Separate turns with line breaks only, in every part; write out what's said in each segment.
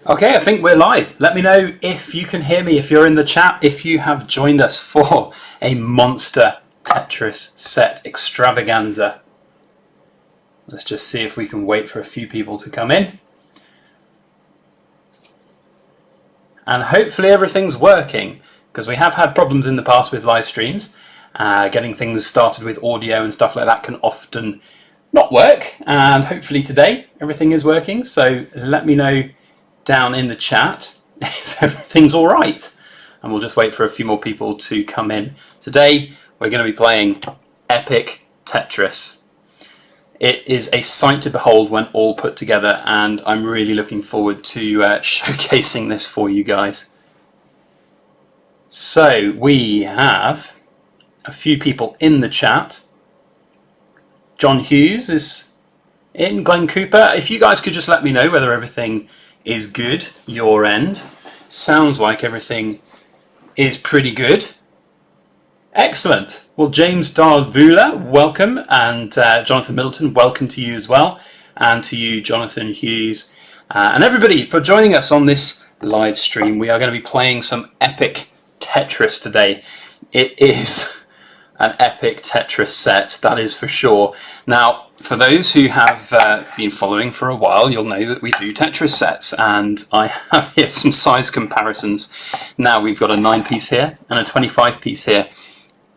Okay, I think we're live. Let me know if you can hear me, if you're in the chat, if you have joined us for a monster Tetris set extravaganza. Let's just see if we can wait for a few people to come in. And hopefully everything's working, because we have had problems in the past with live streams. Getting things started with audio and stuff like that can often not work, and hopefully today everything is working. So let me know down in the chat if everything's all right, and we'll just wait for a few more people to come in. Today we're going to be playing epic Tetris. It is a sight to behold when all put together, and I'm really looking forward to showcasing this for you guys. So we have a few people in the chat. John Hughes is in, Glenn Cooper. If you guys could just let me know whether everything is good your end. Sounds like everything is pretty good. Excellent. Well, James Darvula, welcome, and Jonathan Middleton, welcome to you as well, and to you, Jonathan Hughes, and everybody for joining us on this live stream. We are going to be playing some epic Tetris today. It is an epic Tetris set, that is for sure. Now, for those who have been following for a while, you'll know that we do Tetris sets, and I have here some size comparisons. Now we've got a 9-piece here and a 25-piece here.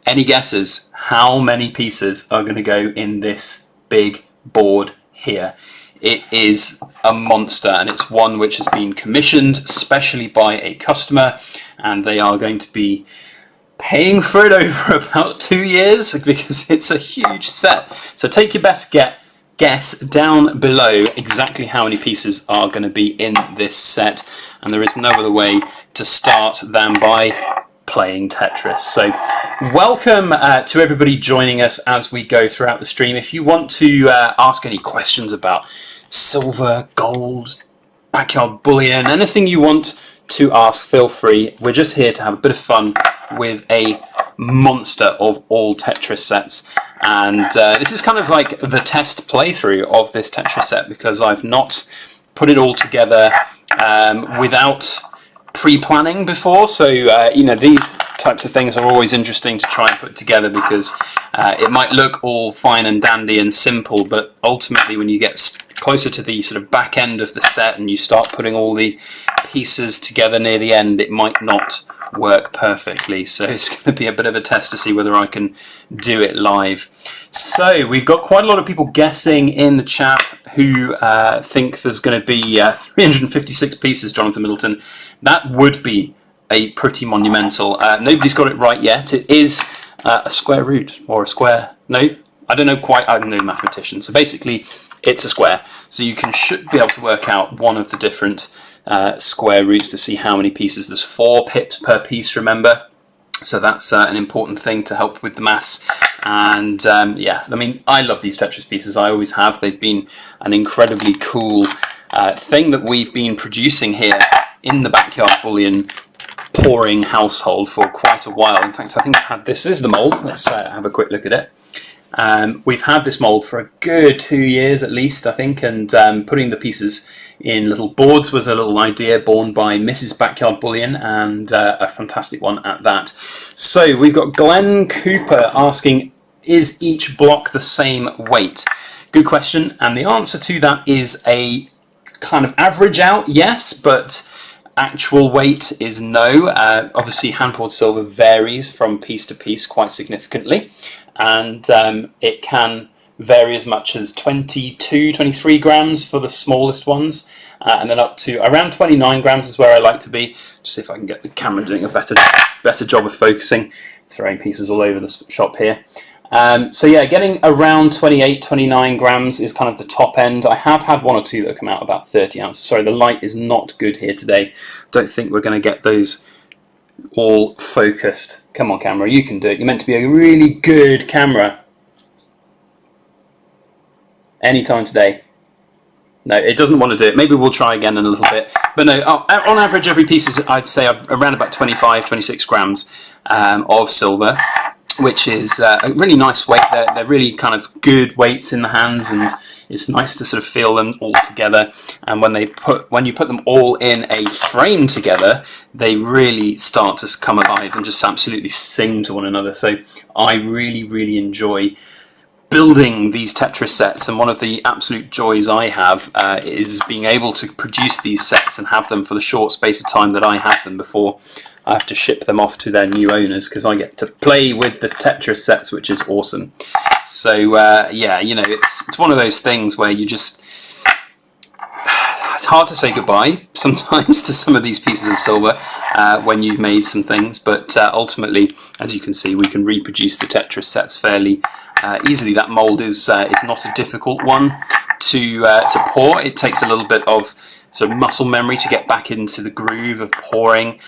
Any guesses how many pieces are going to go in this big board here? It is a monster, and it's one which has been commissioned specially by a customer, and they are going to be paying for it over about 2 years because it's a huge set. So take your best guess down below exactly how many pieces are going to be in this set, and there is no other way to start than by playing Tetris. So welcome to everybody joining us as we go throughout the stream. If you want to ask any questions about silver, gold, backyard bullion, anything you want to ask, feel free. We're just here to have a bit of fun with a monster of all Tetris sets, and this is kind of like the test playthrough of this Tetris set, because I've not put it all together without pre-planning before. So you know, these types of things are always interesting to try and put together, because it might look all fine and dandy and simple, but ultimately when you get closer to the sort of back end of the set and you start putting all the pieces together near the end, it might not work perfectly. So it's going to be a bit of a test to see whether I can do it live. So we've got quite a lot of people guessing in the chat who think there's going to be 356 pieces, Jonathan Middleton. That would be a pretty monumental. Nobody's got it right yet. It is a square root, or a square. No, I don't know quite. I'm no mathematician. So basically it's a square. So you should be able to work out one of the different square roots to see how many pieces. There's 4 pips per piece, remember, so that's an important thing to help with the maths. And yeah, I mean, I love these Tetris pieces. I always have. They've been an incredibly cool thing that we've been producing here in the Backyard Bullion pouring household for quite a while. In fact, I think I've had this is the mold. Let's have a quick look at it. We've had this mold for a good 2 years at least, I think, and putting the pieces in little boards was a little idea born by Mrs. Backyard Bullion, and a fantastic one at that. So we've got Glenn Cooper asking, is each block the same weight? Good question, and the answer to that is a kind of average out, yes, but actual weight is no. Obviously hand-poured silver varies from piece to piece quite significantly, and it can vary as much as 22, 23 grams for the smallest ones, and then up to around 29 grams is where I like to be. Just see if I can get the camera doing a better job of focusing, throwing pieces all over the shop here. So yeah, getting around 28, 29 grams is kind of the top end. I have had 1 or 2 that come out about 30 ounces. Sorry, the light is not good here today. Don't think we're going to get those all focused. Come on, camera, you can do it. You're meant to be a really good camera. Anytime today. No, it doesn't want to do it. Maybe we'll try again in a little bit. But no, on average, every piece is, I'd say, around about 25, 26 grams of silver, which is a really nice weight. They're really kind of good weights in the hands, and it's nice to sort of feel them all together. And when you put them all in a frame together, they really start to come alive and just absolutely sing to one another. So I really enjoy building these Tetris sets, and one of the absolute joys I have is being able to produce these sets and have them for the short space of time that I have them before I have to ship them off to their new owners, because I get to play with the Tetris sets, which is awesome. So yeah, you know, it's one of those things where you just, it's hard to say goodbye sometimes to some of these pieces of silver when you've made some things, but ultimately, as you can see, we can reproduce the Tetris sets fairly easily. That mold is not a difficult one to pour. It takes a little bit of sort of muscle memory to get back into the groove of pouring.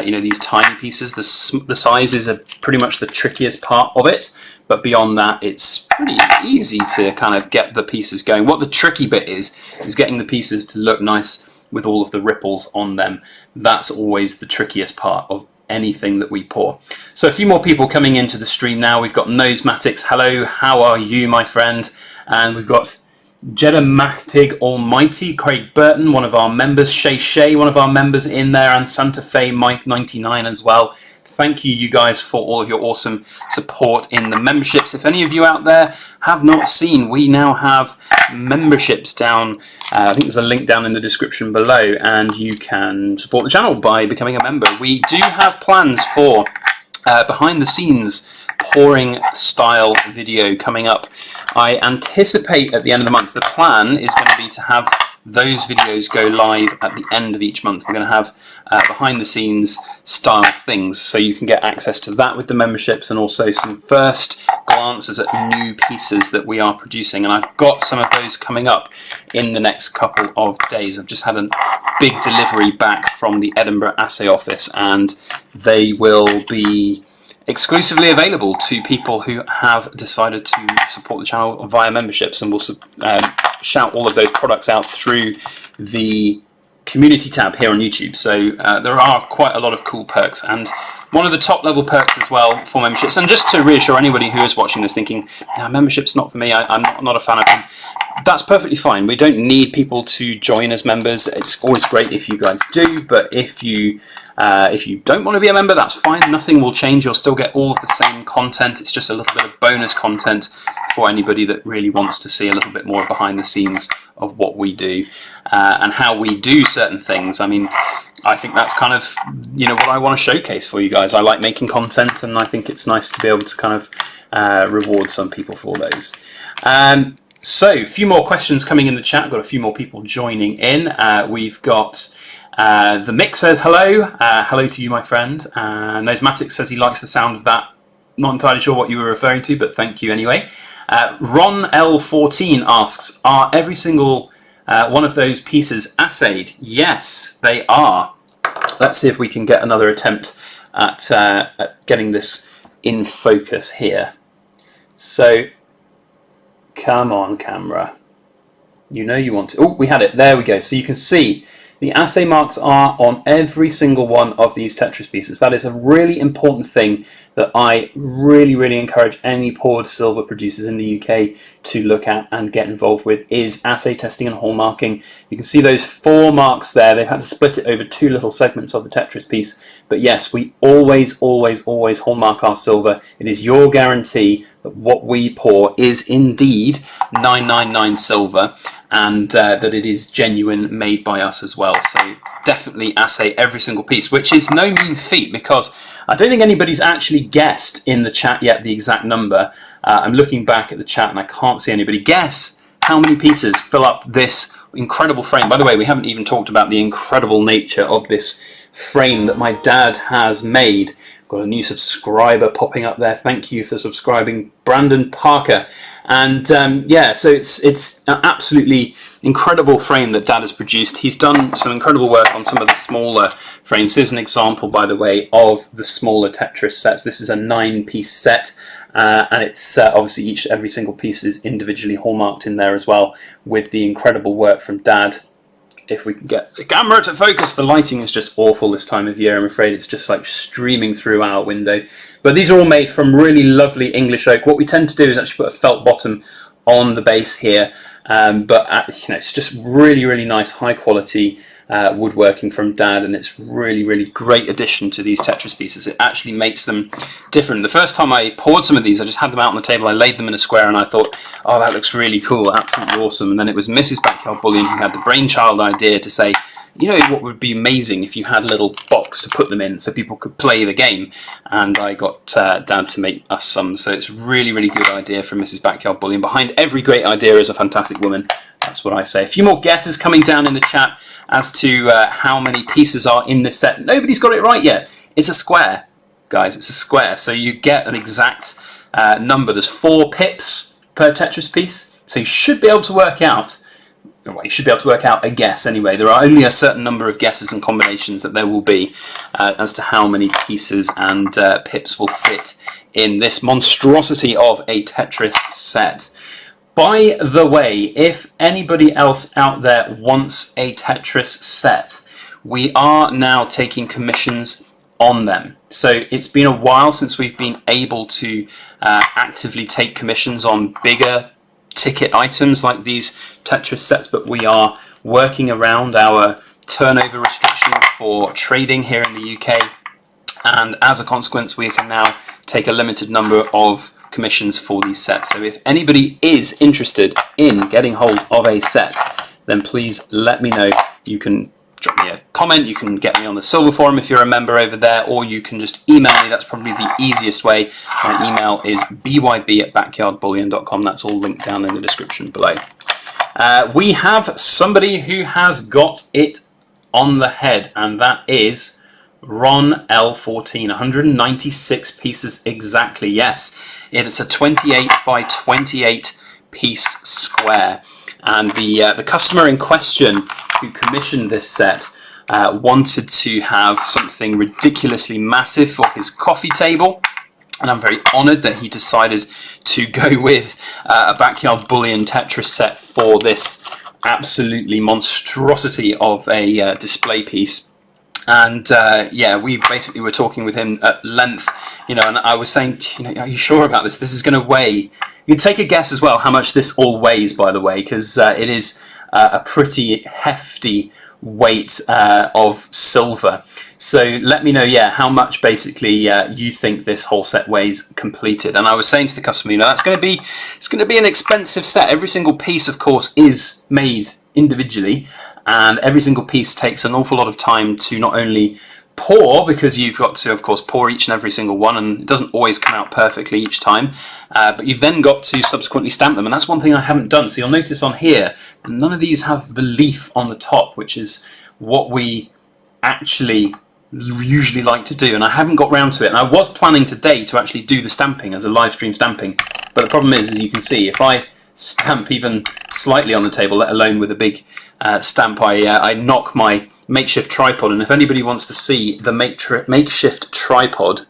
You know, these tiny pieces, the size is pretty much the trickiest part of it, but beyond that, it's pretty easy to kind of get the pieces going. What the tricky bit is getting the pieces to look nice with all of the ripples on them. That's always the trickiest part of anything that we pour. So a few more people coming into the stream now. We've got Nosematics. Hello, how are you, my friend? And we've got Jedamatic Almighty, Craig Burton, one of our members, Shay, one of our members in there, and Santa Fe Mike 99 as well. Thank you guys for all of your awesome support in the memberships. If any of you out there have not seen, we now have memberships down. I think there's a link down in the description below, and you can support the channel by becoming a member. We do have plans for behind the scenes pouring style video coming up. I anticipate at the end of the month, the plan is going to be to have those videos go live at the end of each month. We're going to have behind the scenes style things, so you can get access to that with the memberships, and also some first glances at new pieces that we are producing. And I've got some of those coming up in the next couple of days. I've just had a big delivery back from the Edinburgh Assay office, and they will be exclusively available to people who have decided to support the channel via memberships, and we'll shout all of those products out through the community tab here on YouTube. So there are quite a lot of cool perks, and one of the top level perks as well for memberships, and just to reassure anybody who is watching this thinking, nah, membership's not for me, I'm not a fan of them, that's perfectly fine. We don't need people to join as members. It's always great if you guys do, but if you don't want to be a member, that's fine. Nothing will change. You'll still get all of the same content. It's just a little bit of bonus content for anybody that really wants to see a little bit more behind the scenes of what we do and how we do certain things. I mean, I think that's kind of, you know, what I want to showcase for you guys. I like making content, and I think it's nice to be able to kind of reward some people for those. So a few more questions coming in the chat. I've got a few more people joining in. We've got the Mick says hello. Hello to you, my friend. Nosematics says he likes the sound of that. Not entirely sure what you were referring to, but thank you anyway. Ron L14 asks, are every single one of those pieces assayed? Yes, they are. Let's see if we can get another attempt at getting this in focus here. So, come on, camera. You know you want to. Oh, we had it. There we go. So you can see the assay marks are on every single one of these Tetris pieces. That is a really important thing that I really encourage any poured silver producers in the UK to look at and get involved with, is assay testing and hallmarking. You can see those 4 marks there. They've had to split it over 2 little segments of the Tetris piece. But yes, we always hallmark our silver. It is your guarantee that what we pour is indeed 999 silver, and that it is genuine, made by us as well. So definitely assay every single piece, which is no mean feat, because I don't think anybody's actually guessed in the chat yet the exact number. I'm looking back at the chat and I can't see anybody. Guess how many pieces fill up this incredible frame. By the way, we haven't even talked about the incredible nature of this frame that my dad has made. Got a new subscriber popping up there. Thank you for subscribing, Brandon Parker. And yeah, so it's an absolutely incredible frame that Dad has produced. He's done some incredible work on some of the smaller frames. Here's an example, by the way, of the smaller Tetris sets. This is a 9-piece set, and it's obviously every single piece is individually hallmarked in there as well, with the incredible work from Dad. If we can get the camera to focus, the lighting is just awful this time of year. I'm afraid it's just like streaming through our window. But these are all made from really lovely English oak. What we tend to do is actually put a felt bottom on the base here, But it's just really nice, high quality woodworking from Dad, and it's really great addition to these Tetris pieces. It actually makes them different. The first time I poured some of these, I just had them out on the table, I laid them in a square, and I thought, oh, that looks really cool, absolutely awesome. And then it was Mrs. Backyard Bullion who had the brainchild idea to say, you know what would be amazing if you had a little box to put them in so people could play the game, and I got Dad to make us some. So it's really good idea from Mrs. Backyard Bullion. Behind every great idea is a fantastic woman. That's what I say. A few more guesses coming down in the chat as to how many pieces are in this set. Nobody's got it right yet. It's a square, guys. It's a square. So you get an exact number. There's 4 pips per Tetris piece. So you should be able to work out. Well, you should be able to work out a guess anyway. There are only a certain number of guesses and combinations that there will be as to how many pieces and pips will fit in this monstrosity of a Tetris set. By the way, if anybody else out there wants a Tetris set, we are now taking commissions on them. So it's been a while since we've been able to actively take commissions on bigger ticket items like these Tetris sets, but we are working around our turnover restrictions for trading here in the UK, and as a consequence we can now take a limited number of commissions for these sets. So if anybody is interested in getting hold of a set, then please let me know. You can drop me a comment, you can get me on the Silver Forum if you're a member over there, or you can just email me. That's probably the easiest way. My email is byb@backyardbullion.com. That's all linked down in the description below. We have somebody who has got it on the head, and that is Ron L14, 196 pieces exactly. Yes, it's a 28 by 28 piece square, and the customer in question who commissioned this set wanted to have something ridiculously massive for his coffee table, and I'm very honoured that he decided to go with a Backyard Bullion Tetris set for this absolutely monstrosity of a display piece. And yeah, we basically were talking with him at length, and I was saying, are you sure about this? This is going to weigh. You can take a guess as well how much this all weighs, by the way, because it is a pretty hefty weight of silver. So let me know, how much basically you think this whole set weighs completed. And I was saying to the customer, it's going to be an expensive set. Every single piece, of course, is made individually, and every single piece takes an awful lot of time to not only pour, because you've got to, of course, pour each and every single one, and it doesn't always come out perfectly each time, but you've then got to subsequently stamp them, and that's one thing I haven't done. So you'll notice on here, none of these have the leaf on the top, which is what we actually usually like to do, and I haven't got round to it. And I was planning today to actually do the stamping as a live stream stamping, but the problem is, as you can see, if I stamp even slightly on the table, let alone with a big stamp, I knock my makeshift tripod. And if anybody wants to see the makeshift tripod,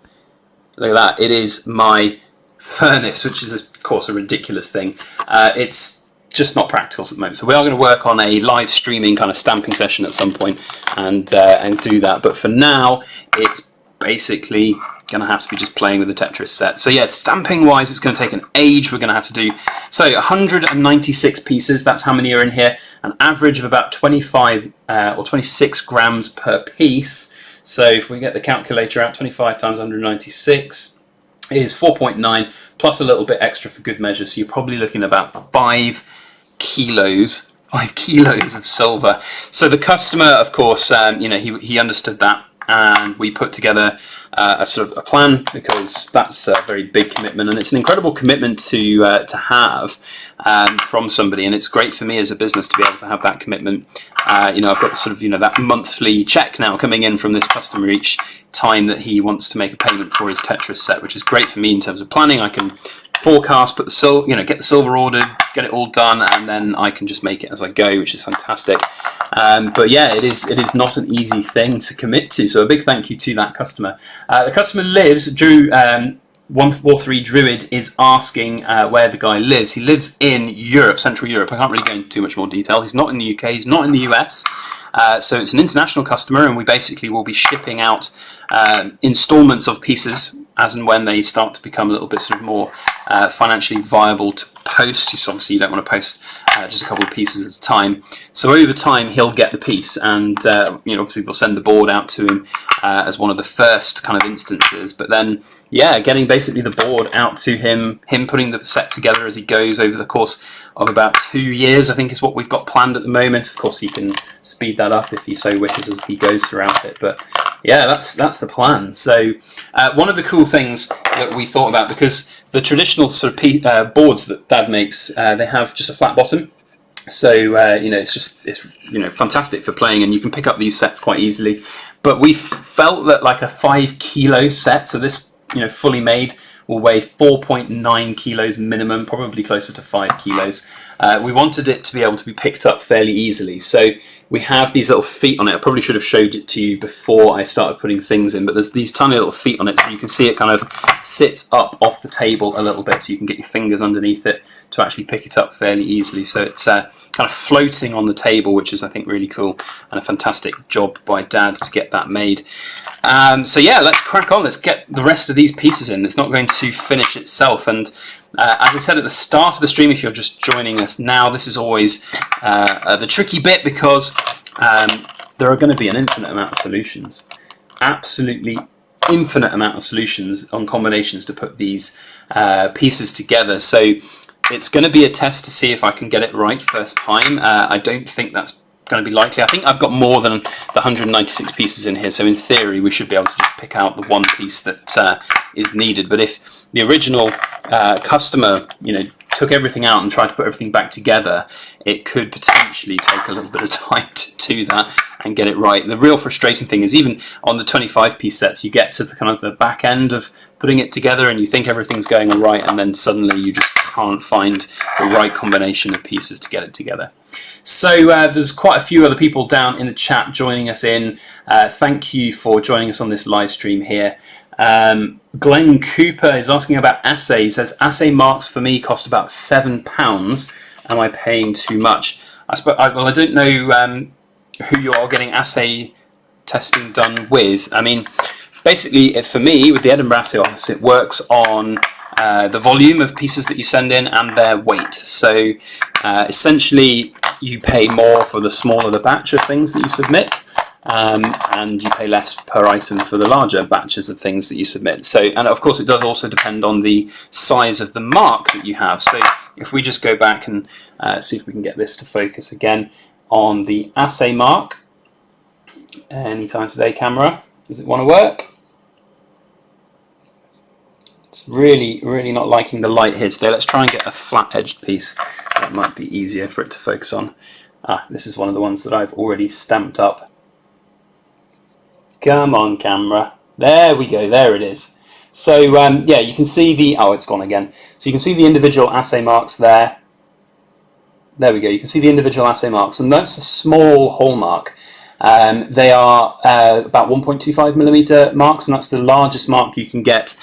look at that, it is my furnace, which is of course a ridiculous thing. It's just not practical at the moment, so we are going to work on a live streaming kind of stamping session at some point and do that, but for now it's basically going to have to be just playing with the Tetris set. So yeah, stamping wise, it's going to take an age. We're going to have to do, so 196 pieces, that's how many are in here, an average of about 25 or 26 grams per piece. So if we get the calculator out, 25 times 196 is 4.9 plus a little bit extra for good measure, so you're probably looking at about 5 kilos of silver. So the customer, of course, he understood that, and we put together a sort of a plan, because that's a very big commitment, and it's an incredible commitment to have from somebody, and it's great for me as a business to be able to have that commitment. I've got sort of that monthly check now coming in from this customer each time that he wants to make a payment for his Tetris set, which is great for me in terms of planning. I can forecast, put the get the silver ordered, get it all done, and then I can just make it as I go, which is fantastic. But yeah, it is not an easy thing to commit to. So a big thank you to that customer. The customer lives, Drew 143 Druid is asking where the guy lives. He lives in Europe, Central Europe. I can't really go into too much more detail. He's not in the UK, he's not in the US. So it's an international customer, and we basically will be shipping out installments of pieces as and when they start to become a little bit sort of more financially viable to post. So obviously you don't want to post just a couple of pieces at a time. So over time he'll get the piece, and you know, obviously we'll send the board out to him as one of the first kind of instances. But then, yeah, getting basically the board out to him, putting the set together as he goes over the course of about 2 years, I think is what we've got planned at the moment. Of course, he can speed that up if he so wishes as he goes throughout it. But yeah, that's the plan. So one of the cool things that we thought about, because the traditional sort of boards that Dad makes, they have just a flat bottom. So you know, it's you know, fantastic for playing, and you can pick up these sets quite easily. But we felt that like a 5 kilo set, so this, you know, fully made, will weigh 4.9 kilos minimum, probably closer to 5 kilos. We wanted it to be able to be picked up fairly easily. So we have these little feet on it. I probably should have showed it to you before I started putting things in, but there's these tiny little feet on it, so you can see it kind of sits up off the table a little bit, so you can get your fingers underneath it to actually pick it up fairly easily. So it's kind of floating on the table, which is, I think, really cool, and a fantastic job by Dad to get that made. So yeah, let's crack on. Let's get the rest of these pieces in. It's not going to finish itself, and as I said at the start of the stream, if you're just joining us now, this is always the tricky bit, because there are going to be an infinite amount of solutions, absolutely infinite amount of solutions on combinations to put these pieces together. So it's going to be a test to see if I can get it right first time. I don't think that's going to be likely. I think I've got more than the 196 pieces in here, so in theory we should be able to just pick out the one piece that is needed. But if the original customer, you know, took everything out and tried to put everything back together, it could potentially take a little bit of time to do that and get it right. The real frustrating thing is, even on the 25 piece sets, you get to the kind of the back end of putting it together and you think everything's going all right, and then suddenly you just can't find the right combination of pieces to get it together. So there's quite a few other people down in the chat joining us in. Thank you for joining us on this live stream here. Glenn Cooper is asking about assay. He says, assay marks for me cost about £7. Am I paying too much? Well, I don't know who you are getting assay testing done with. I mean, basically, for me, with the Edinburgh Assay Office, it works on the volume of pieces that you send in and their weight. So essentially, you pay more for the smaller the batch of things that you submit, and you pay less per item for the larger batches of things that you submit. So, and of course, it does also depend on the size of the mark that you have. So if we just go back and see if we can get this to focus again on the assay mark. Anytime today, camera. Does it want to work? It's really not liking the light here today. Let's try and get a flat-edged piece. That might be easier for it to focus on. This is one of the ones that I've already stamped up. Come on, camera. There we go. There it is. So yeah, you can see the... Oh, it's gone again. So you can see the individual assay marks there. There we go. You can see the individual assay marks, and that's a small hallmark. They are about 1.25 millimeter marks, and that's the largest mark you can get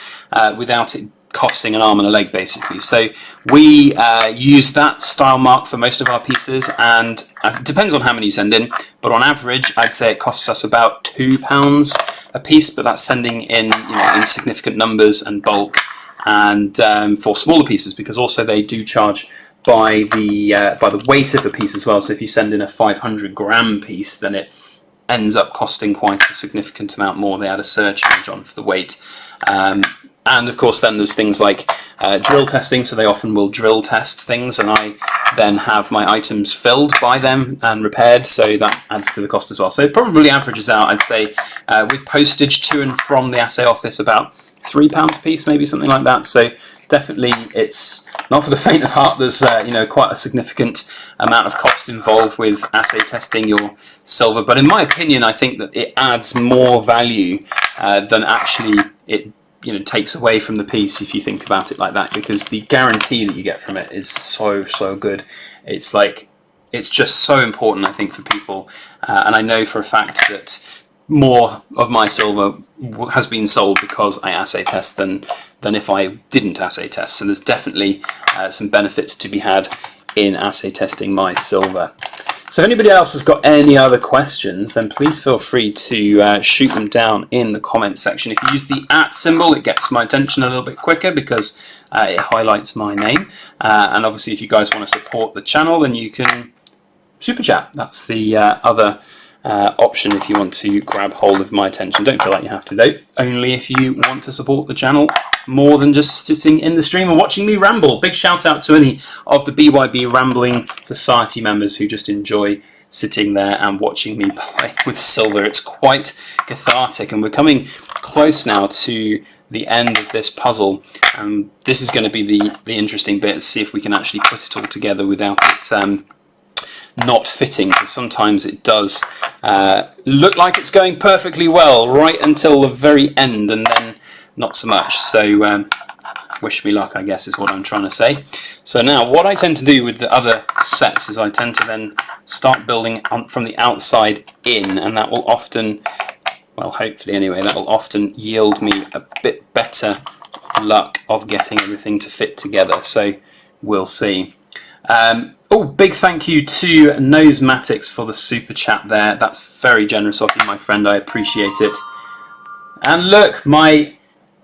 without it costing an arm and a leg, basically. So we use that style mark for most of our pieces, and it depends on how many you send in, but on average I'd say it costs us about £2 a piece, but that's sending in, you know, in significant numbers and bulk, and for smaller pieces, because also they do charge by the weight of the piece as well. So if you send in a 500 gram piece, then it ends up costing quite a significant amount more. They add a surcharge on for the weight. And of course then there's things like drill testing, so they often will drill test things, and I then have my items filled by them and repaired, so that adds to the cost as well. So it probably averages out, I'd say, with postage to and from the assay office, about £3 a piece, maybe something like that. So definitely it's not for the faint of heart. There's you know, quite a significant amount of cost involved with assay testing your silver, but in my opinion I think that it adds more value than actually it, you know, takes away from the piece, if you think about it like that, because the guarantee that you get from it is so good. It's like, it's just so important, I think, for people, and I know for a fact that more of my silver has been sold because I assay test than if I didn't assay test. So there's definitely some benefits to be had in assay testing my silver. So if anybody else has got any other questions, then please feel free to shoot them down in the comment section. If you use the @ symbol, it gets my attention a little bit quicker because it highlights my name. And obviously, if you guys want to support the channel, then you can super chat. That's the other option if you want to grab hold of my attention. Don't feel like you have to though, only if you want to support the channel more than just sitting in the stream and watching me ramble. Big shout out to any of the BYB Rambling Society members who just enjoy sitting there and watching me play with silver. It's quite cathartic, and we're coming close now to the end of this puzzle. This is going to be the interesting bit, to see if we can actually put it all together without it not fitting, because sometimes it does look like it's going perfectly well right until the very end, and then not so much. So wish me luck, I guess, is what I'm trying to say. So now what I tend to do with the other sets is I tend to then start building from the outside in, and that will often, well, hopefully anyway, that will often yield me a bit better luck of getting everything to fit together. So we'll see. Oh, big thank you to Nosematics for the super chat there. That's very generous of you, my friend. I appreciate it. And look,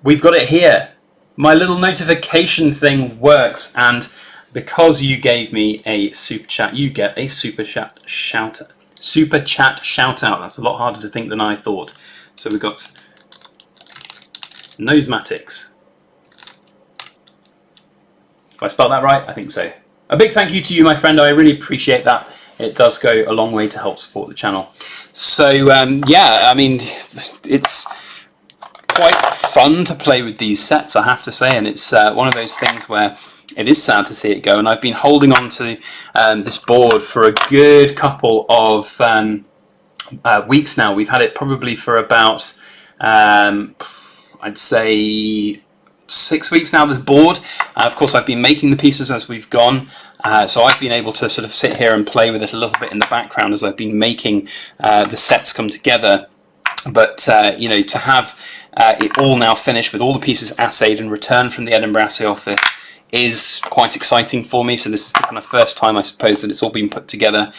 we've got it here. My little notification thing works, and because you gave me a super chat, you get a super chat shout out. Super chat shout out. That's a lot harder to think than I thought. So we've got Nosematics. Have I spelled that right? I think so. A big thank you to you, my friend. I really appreciate that. It does go a long way to help support the channel. So yeah, I mean, it's quite fun to play with these sets, I have to say, and it's one of those things where it is sad to see it go. And I've been holding on to this board for a good couple of weeks now. We've had it probably for about I'd say 6 weeks now, this board. Of course, I've been making the pieces as we've gone, so I've been able to sort of sit here and play with it a little bit in the background as I've been making the sets come together. But you know, to have it all now finished with all the pieces assayed and returned from the Edinburgh assay office is quite exciting for me. So this is the kind of first time, I suppose, that it's all been put together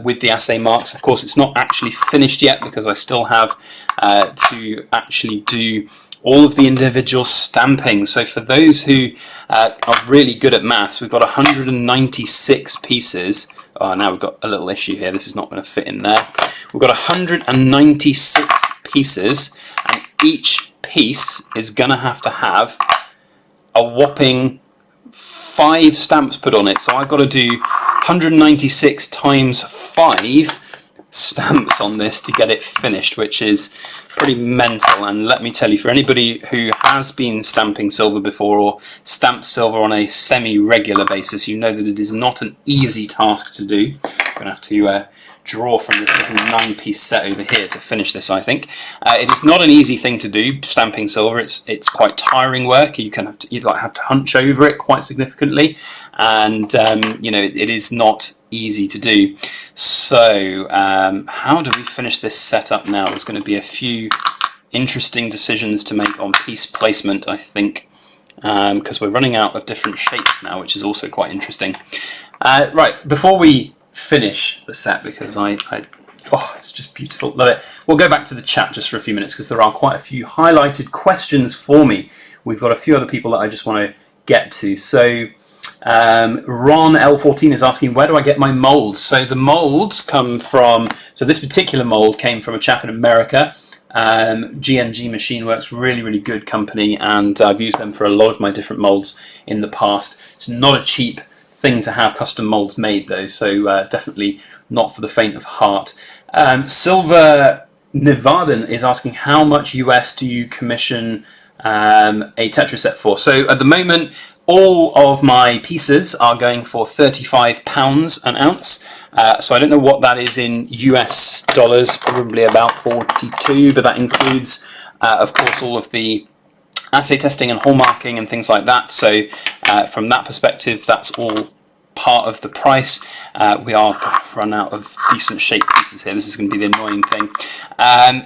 with the assay marks. Of course, it's not actually finished yet because I still have to actually do all of the individual stamping. So for those who are really good at maths, we've got 196 pieces. Oh, now we've got a little issue here. This is not going to fit in there. We've got 196 pieces, and each piece is going to have a whopping 5 stamps put on it. So I've got to do 196 times 5 stamps on this to get it finished, which is pretty mental. And let me tell you, for anybody who has been stamping silver before or stamped silver on a semi-regular basis, you know that it is not an easy task to do. I'm going to have to draw from this little 9-piece set over here to finish this, I think. It is not an easy thing to do, stamping silver. It's quite tiring work. You have to hunch over it quite significantly, and you know, it is not easy to do. So how do we finish this setup now? There's going to be a few interesting decisions to make on piece placement, I think, because we're running out of different shapes now, which is also quite interesting. Right, before we finish the set, because oh, it's just beautiful, love it. We'll go back to the chat just for a few minutes because there are quite a few highlighted questions for me. We've got a few other people that I just want to get to. So Ron L14 is asking, where do I get my molds? So the molds come from, so this particular mold came from a chap in America, GNG Machine Works, really good company, and I've used them for a lot of my different molds in the past. It's not a cheap thing to have custom molds made though, so definitely not for the faint of heart. Silver Nevadan is asking, how much US do you commission a Tetris set for? So at the moment, all of my pieces are going for £35 an ounce. So I don't know what that is in US dollars, probably about 42, but that includes, of course, all of the assay testing and hallmarking and things like that. So from that perspective, that's all part of the price. We are going to run out of decent shaped pieces here. This is going to be the annoying thing.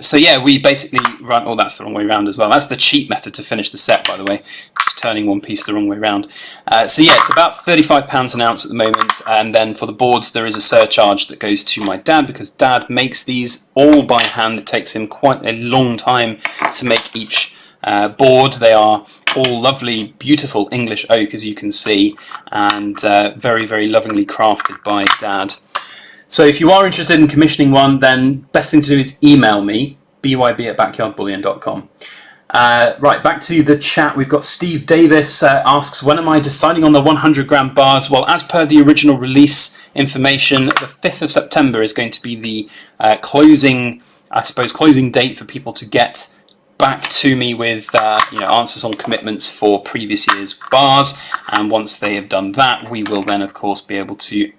So yeah, we basically run, oh, that's the wrong way around as well. That's the cheap method to finish the set, by the way. just turning one piece the wrong way around. So yeah, it's about £35 an ounce at the moment, and then for the boards there is a surcharge that goes to my dad, because Dad makes these all by hand. It takes him quite a long time to make each board. They are all lovely, beautiful English oak, as you can see, and very, very lovingly crafted by Dad. So if you are interested in commissioning one, then best thing to do is email me, byb@backyardbullion.com. Right, back to the chat. We've got Steve Davis asks, when am I deciding on the 100-gram bars? Well, as per the original release information, the 5th of September is going to be the closing date for people to get back to me with answers on commitments for previous year's bars. And once they have done that, we will then, of course, be able to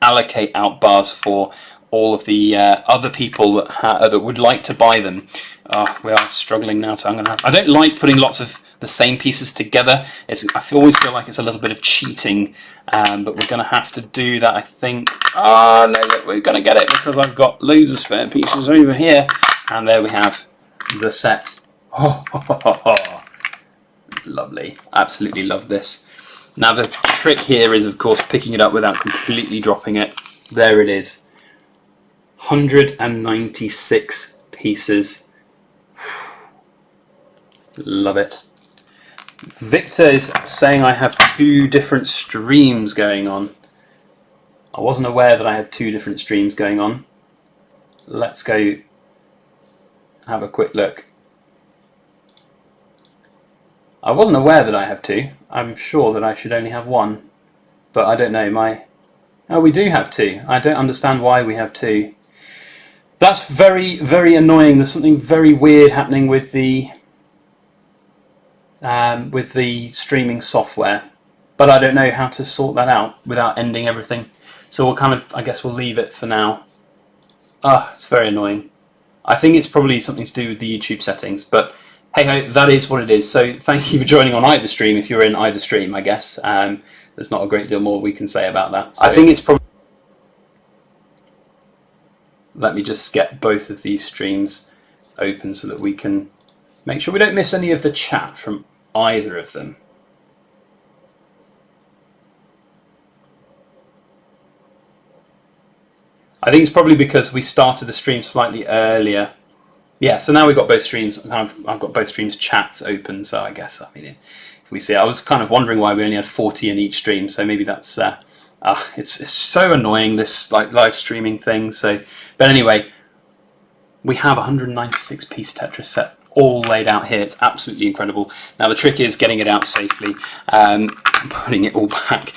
allocate out bars for all of the other people that would like to buy them. We are struggling now, so I don't like putting lots of the same pieces together. I always feel like it's a little bit of cheating, but we're going to have to do that, I think. Oh no, look, we're going to get it because I've got loads of spare pieces over here, and there we have the set. Lovely, absolutely love this. Now the trick here is, of course, picking it up without completely dropping it. There it is. 196 pieces. Love it. Victor is saying I have 2 different streams going on. I wasn't aware that I had 2 different streams going on. Let's go have a quick look. I wasn't aware that I have 2. I'm sure that I should only have 1, but I don't know. Oh, we do have 2. I don't understand why we have 2. That's very, very annoying. There's something very weird happening with the streaming software, but I don't know how to sort that out without ending everything. So I guess we'll leave it for now. It's very annoying. I think it's probably something to do with the YouTube settings, but hey ho, that is what it is. So thank you for joining on either stream, if you're in either stream, I guess. There's not a great deal more we can say about that. So I think it's probably... Let me just get both of these streams open so that we can make sure we don't miss any of the chat from either of them. I think it's probably because we started the stream slightly earlier. Yeah, so now we've got both streams. I've got both streams chats open, so I guess, if we see, I was kind of wondering why we only had 40 in each stream, so maybe that's it's so annoying, this live streaming thing. So, but anyway, we have a 196 piece Tetris set all laid out here. It's absolutely incredible. Now the trick is getting it out safely, putting it all back.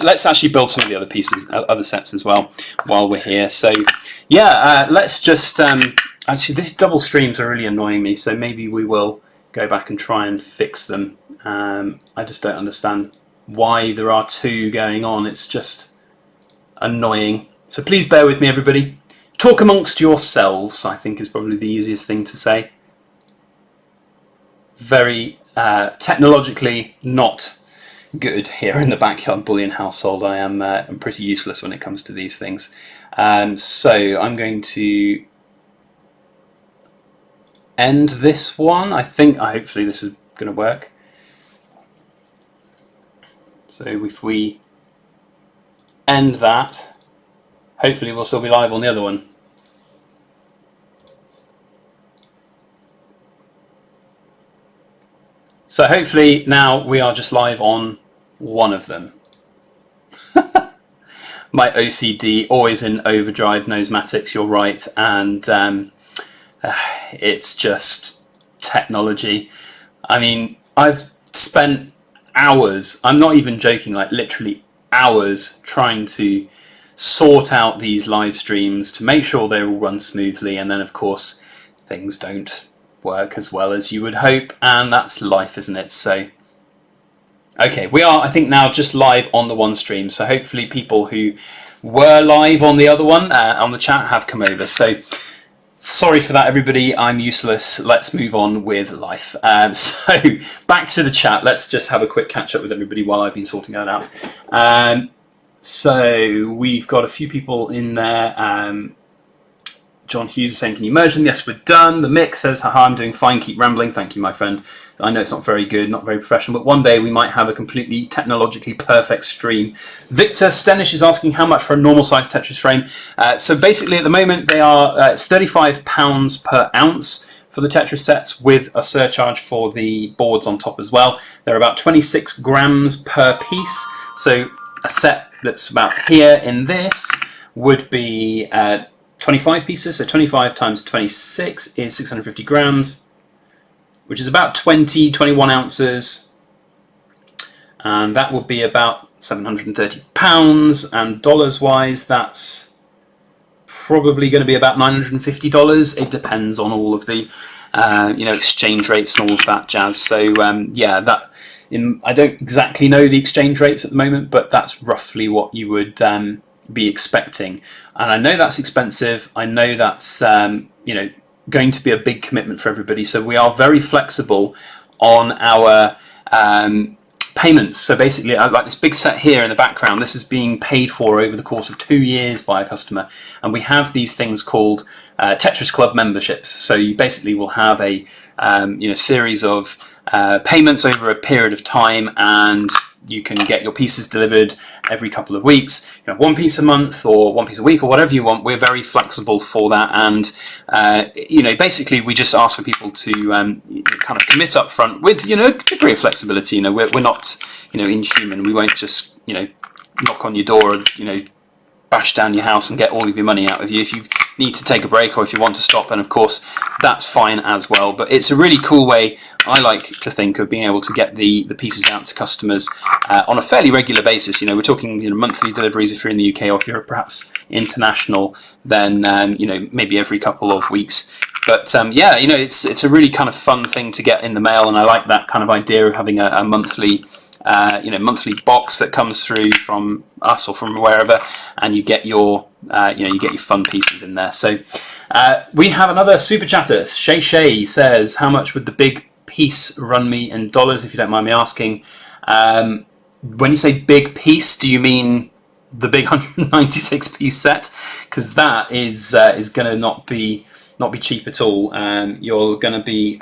Let's actually build some of the other pieces, other sets as well, while we're here. So yeah, let's just actually, these double streams are really annoying me, so maybe we will go back and try and fix them. I just don't understand why there are 2 going on. It's just annoying. So please bear with me, everybody. Talk amongst yourselves, I think, is probably the easiest thing to say. Very technologically not good here in the Backyard Bullion household. I'm pretty useless when it comes to these things. So I'm going to end this one. Hopefully this is going to work. So if we end that, hopefully we'll still be live on the other one. So hopefully now we are just live on one of them. My OCD, always in overdrive, Nosmatics, you're right, and it's just technology. I mean, I've spent hours, I'm not even joking, like literally hours, trying to sort out these live streams to make sure they all run smoothly, and then of course things don't work as well as you would hope, and that's life, isn't it? So okay, we are, I think, now just live on the one stream, so hopefully people who were live on the other one on the chat have come over. So sorry for that, everybody. I'm useless. Let's move on with life. So back to the chat. Let's just have a quick catch up with everybody while I've been sorting that out. So we've got a few people in there. John Hughes is saying, can you merge them? Yes, we're done. The Mick says, haha, I'm doing fine, keep rambling. Thank you, my friend. I know it's not very good, not very professional, but one day we might have a completely technologically perfect stream. Victor Stenish is asking how much for a normal size Tetris frame. So basically at the moment they are it's £35 per ounce for the Tetris sets, with a surcharge for the boards on top as well. They're about 26 grams per piece. So a set that's about here in this would be 25 pieces, so 25 times 26 is 650 grams, which is about 21 ounces, and that would be about £730, and dollars wise that's probably going to be about $950. It depends on all of the exchange rates and all of that jazz. So yeah, I don't exactly know the exchange rates at the moment, but that's roughly what you would be expecting. And I know that's expensive. I know that's going to be a big commitment for everybody. So we are very flexible on our payments. So basically, like this big set here in the background, this is being paid for over the course of 2 years by a customer, and we have these things called Tetris Club memberships. So you basically will have a series of payments over a period of time, and you can get your pieces delivered every couple of weeks. You know, 1 piece a month or 1 piece a week or whatever you want. We're very flexible for that, and basically we just ask for people to kind of commit up front with a degree of flexibility. We're not inhuman. We won't just knock on your door and bash down your house and get all of your money out of you. If you need to take a break or if you want to stop, then of course that's fine as well. But it's a really cool way, I like to think, of being able to get the pieces out to customers on a fairly regular basis. We're talking monthly deliveries if you're in the UK, or if you're perhaps international, then maybe every couple of weeks. But it's a really kind of fun thing to get in the mail, and I like that kind of idea of having a monthly monthly box that comes through from us or from wherever, and you get your fun pieces in there. So we have another super chatter. Shay says, how much would the big piece run me in dollars, if you don't mind me asking? When you say big piece, do you mean the big 196 piece set? Because that is going to not be cheap at all. You're going to be,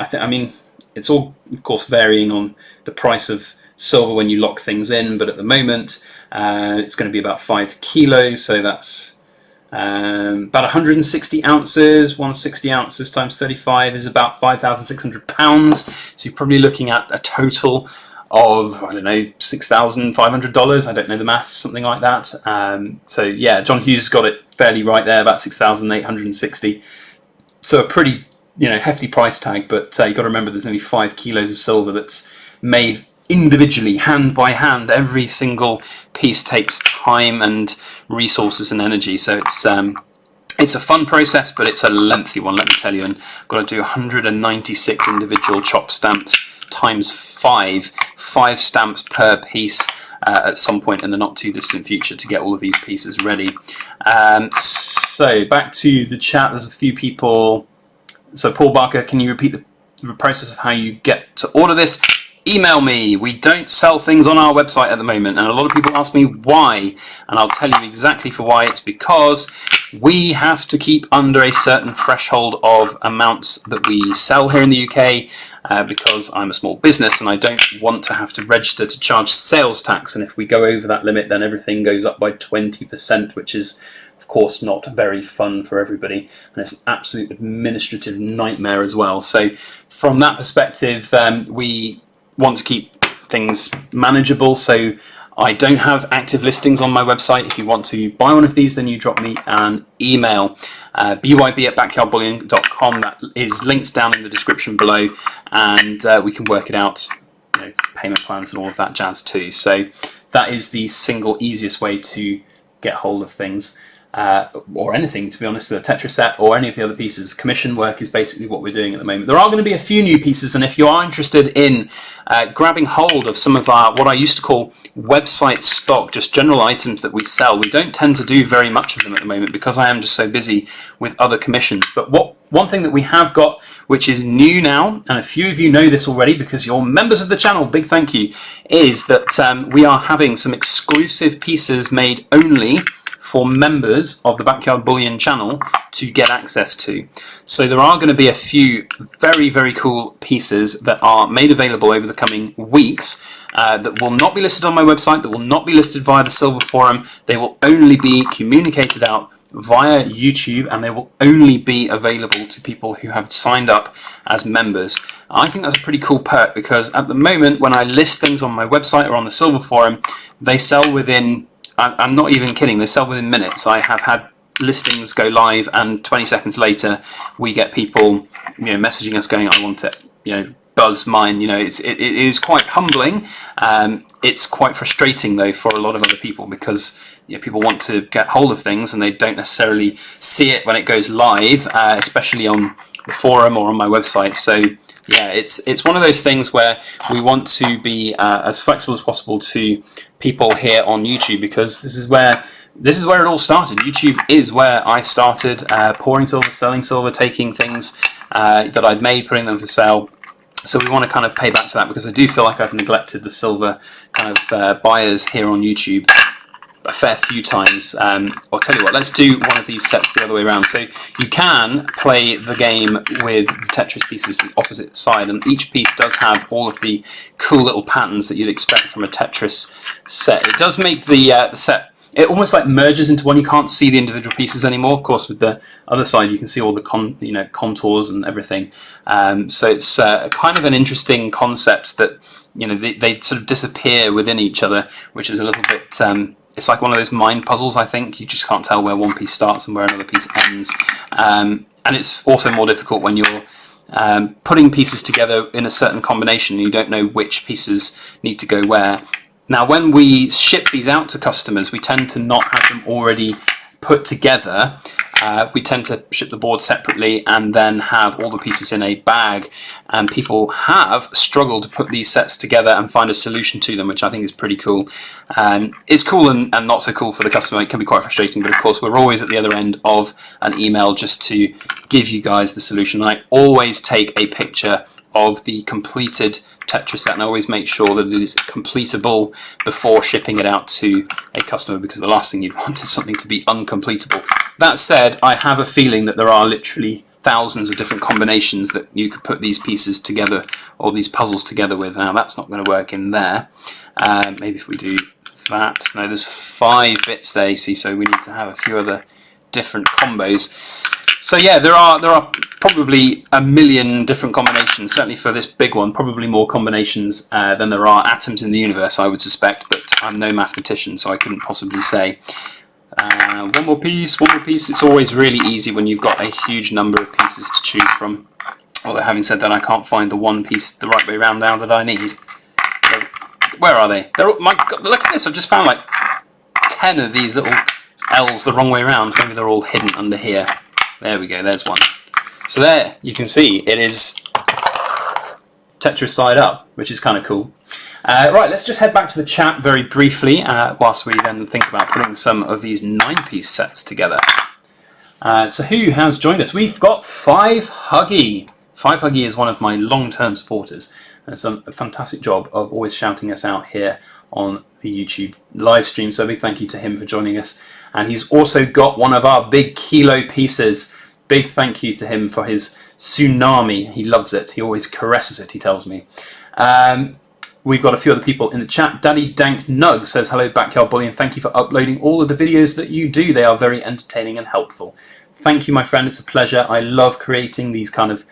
it's all of course varying on the price of silver when you lock things in, but at the moment it's going to be about 5 kilos, so that's about 160 ounces. 160 ounces times 35 is about £5,600, so you're probably looking at a total of, I don't know, $6,500. I don't know the maths, something like that. So yeah, John Hughes got it fairly right there, about 6,860. So a pretty hefty price tag, but you've got to remember there's only 5 kilos of silver that's made individually, hand by hand. Every single piece takes time and resources and energy, so it's a fun process, but it's a lengthy one, let me tell you. And I've got to do 196 individual chop stamps times 5 stamps per piece at some point in the not too distant future to get all of these pieces ready. So back to the chat, there's a few people. So Paul Barker, can you repeat the process of how you get to order this? Email me. We don't sell things on our website at the moment, and a lot of people ask me why, and I'll tell you exactly for why. It's because we have to keep under a certain threshold of amounts that we sell here in the UK, because I'm a small business and I don't want to have to register to charge sales tax, and if we go over that limit then everything goes up by 20%, which is of course not very fun for everybody, and it's an absolute administrative nightmare as well. So from that perspective, we want to keep things manageable, so I don't have active listings on my website. If you want to buy one of these, then you drop me an email, byb@backyardbullion.com. that is linked down in the description below, and we can work it out, payment plans and all of that jazz too. So that is the single easiest way to get hold of things, or anything, to be honest, the Tetris set or any of the other pieces. Commission work is basically what we're doing at the moment. There are going to be a few new pieces, and if you are interested in grabbing hold of some of our, what I used to call website stock, just general items that we sell, we don't tend to do very much of them at the moment because I am just so busy with other commissions. But one thing that we have got, which is new now, and a few of you know this already because you're members of the channel, big thank you, is that we are having some exclusive pieces made only for members of the Backyard Bullion channel to get access to. So there are going to be a few very, very cool pieces that are made available over the coming weeks that will not be listed on my website, that will not be listed via the Silver Forum. They will only be communicated out via YouTube, and they will only be available to people who have signed up as members. I think that's a pretty cool perk, because at the moment when I list things on my website or on the Silver Forum, they sell within, I'm not even kidding, they sell within minutes. I have had listings go live and 20 seconds later we get people, messaging us going, I want it, buzz mine. It is quite humbling. It's quite frustrating though for a lot of other people, because people want to get hold of things and they don't necessarily see it when it goes live, especially on the forum or on my website. So yeah, it's one of those things where we want to be as flexible as possible to people here on YouTube, because this is where it all started. YouTube is where I started pouring silver, selling silver, taking things that I'd made, putting them for sale. So we want to kind of pay back to that, because I do feel like I've neglected the silver kind of buyers here on YouTube a fair few times. I'll tell you what, let's do one of these sets the other way around. So you can play the game with the Tetris pieces the opposite side, and each piece does have all of the cool little patterns that you'd expect from a Tetris set. It does make the set, it almost like merges into one. You can't see the individual pieces anymore. Of course, with the other side, you can see all the contours and everything. So it's kind of an interesting concept that they sort of disappear within each other, which is a little bit. It's like one of those mind puzzles. I think you just can't tell where one piece starts and where another piece ends. And it's also more difficult when you're putting pieces together in a certain combination and you don't know which pieces need to go where. Now, when we ship these out to customers, we tend to not have them already put together. We tend to ship the board separately and then have all the pieces in a bag. And people have struggled to put these sets together and find a solution to them, which I think is pretty cool. It's cool and not so cool for the customer. It can be quite frustrating, but of course we're always at the other end of an email just to give you guys the solution. I always take a picture of the completed Tetris set, and I always make sure that it is completable before shipping it out to a customer, because the last thing you'd want is something to be uncompletable. That said, I have a feeling that there are literally thousands of different combinations that you could put these pieces together, or these puzzles together with. Now that's not going to work in there. Maybe if we do that. No, there's 5 bits there, you see, so we need to have a few other different combos. So yeah, there are probably a million different combinations, certainly for this big one, probably more combinations than there are atoms in the universe, I would suspect, but I'm no mathematician, so I couldn't possibly say. One more piece. It's always really easy when you've got a huge number of pieces to choose from. Although having said that, I can't find the one piece the right way around now that I need. Where are they? My God, look at this, I've just found like 10 of these little L's the wrong way around. Maybe they're all hidden under here. There we go, there's one. So there, you can see it is Tetris side up, which is kind of cool. Right, let's just head back to the chat very briefly, whilst we then think about putting some of these 9-piece sets together. So who has joined us? We've got 5Huggy. 5Huggy is one of my long-term supporters, and has done a fantastic job of always shouting us out here on the YouTube live stream. So a big thank you to him for joining us. And he's also got one of our big kilo pieces. Big thank you to him for his tsunami. He loves it. He always caresses it, he tells me. We've got a few other people in the chat. Daddy Dank Nug says, hello Backyard Bullion. Thank you for uploading all of the videos that you do. They are very entertaining and helpful. Thank you, my friend. It's a pleasure. I love creating these kind of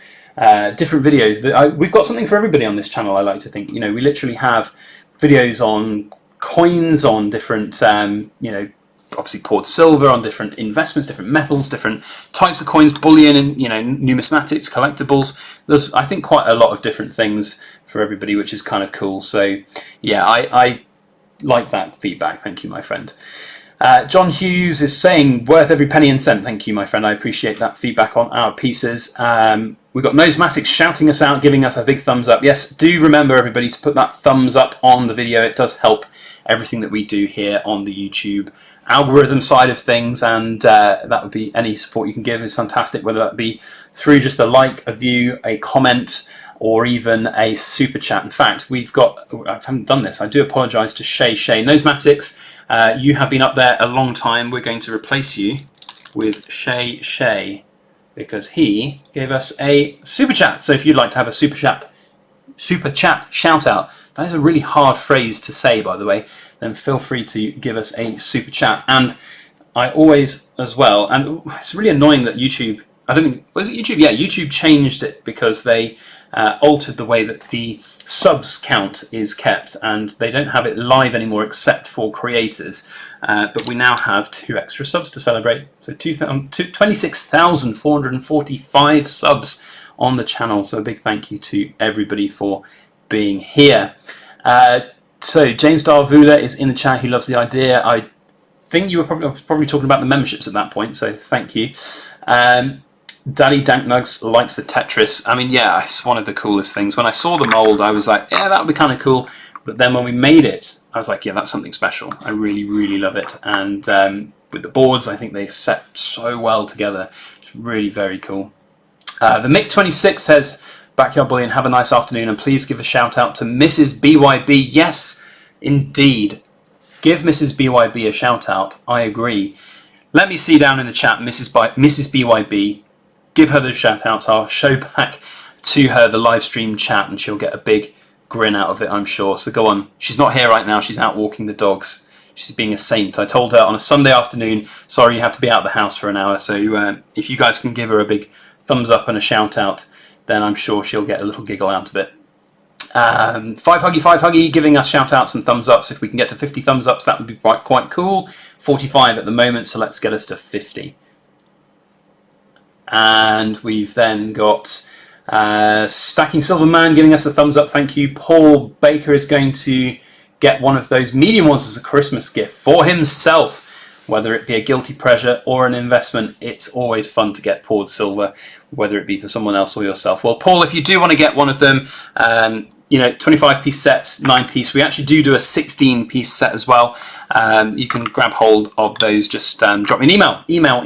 different videos. We've got something for everybody on this channel, I like to think. We literally have videos on coins, on different, obviously poured silver, on different investments, different metals, different types of coins, bullion, and numismatics, collectibles. There's, I think, quite a lot of different things for everybody, which is kind of cool. So yeah, I like that feedback. Thank you, my friend. John Hughes is saying, worth every penny and cent. Thank you, my friend. I appreciate that feedback on our pieces. We've got Nosematics shouting us out, giving us a big thumbs up. Yes, do remember, everybody, to put that thumbs up on the video. It does help everything that we do here on the YouTube algorithm side of things, and that would be, any support you can give is fantastic, whether that be through just a like, a view, a comment, or even a super chat. In fact, I haven't done this. I do apologise to Shay. Nosmatics, you have been up there a long time. We're going to replace you with Shay because he gave us a super chat. So if you'd like to have a super chat shout out, that is a really hard phrase to say, by the way, then feel free to give us a super chat. And I always, as well, and it's really annoying that YouTube, was it YouTube? Yeah, YouTube changed it because they altered the way that the subs count is kept, and they don't have it live anymore except for creators. But we now have 2 extra subs to celebrate. So 26,445 subs on the channel. So a big thank you to everybody for being here. So James Darvula is in the chat. He loves the idea. I think you were probably talking about the memberships at that point, so thank you. Daddy Danknugs likes the Tetris. I mean, yeah, it's one of the coolest things. When I saw the mold, I was like, yeah, that would be kind of cool. But then when we made it, I was like, yeah, that's something special. I really, really love it. And with the boards, I think they set so well together. It's really very cool. The Mick26 says, Backyard Bullion, have a nice afternoon, and please give a shout out to Mrs. BYB. Yes, indeed. Give Mrs. BYB a shout out. I agree. Let me see down in the chat, Mrs. BYB. Give her those shout outs. I'll show back to her the live stream chat and she'll get a big grin out of it, I'm sure. So go on. She's not here right now. She's out walking the dogs. She's being a saint. I told her on a Sunday afternoon, sorry, you have to be out of the house for an hour. So if you guys can give her a big thumbs up and a shout out, then I'm sure she'll get a little giggle out of it. 5 Huggy giving us shout outs and thumbs ups. If we can get to 50 thumbs ups, that would be quite cool. 45 at the moment, so let's get us to 50. And we've then got Stacking Silver Man giving us a thumbs up. Thank you. Paul Baker is going to get one of those medium ones as a Christmas gift for himself. Whether it be a guilty pleasure or an investment, it's always fun to get poured silver, whether it be for someone else or yourself. Well, Paul, if you do want to get one of them, 25-piece sets, 9-piece. We actually do a 16-piece set as well. You can grab hold of those. Just drop me an email. Email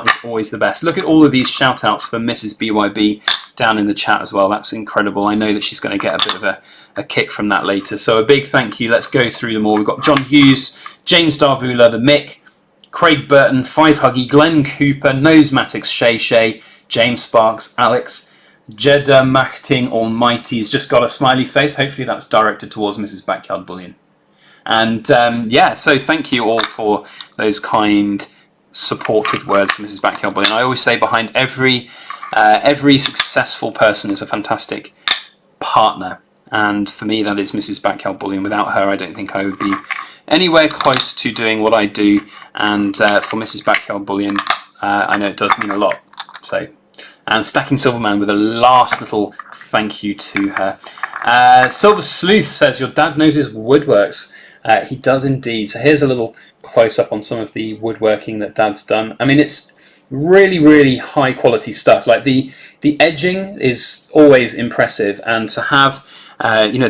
is always the best. Look at all of these shout-outs for Mrs. BYB down in the chat as well. That's incredible. I know that she's going to get a bit of a kick from that later. So a big thank you. Let's go through them all. We've got John Hughes, James Darvula, the Mick, Craig Burton, 5 Huggy, Glenn Cooper, Nosmatics, Shay, James Sparks, Alex, Jeddah Machting Almighty has just got a smiley face. Hopefully that's directed towards Mrs. Backyard Bullion. And yeah, so thank you all for those kind, supportive words from Mrs. Backyard Bullion. I always say behind every successful person is a fantastic partner. And for me, that is Mrs. Backyard Bullion. Without her, I don't think I would be anywhere close to doing what I do. And for Mrs. Backyard Bullion, I know it does mean a lot. So, and Stacking Silverman with a last little thank you to her. Silver Sleuth says, your dad knows his woodworks. He does indeed. So here's a little close-up on some of the woodworking that Dad's done. I mean, it's really, really high quality stuff. Like the edging is always impressive, and to have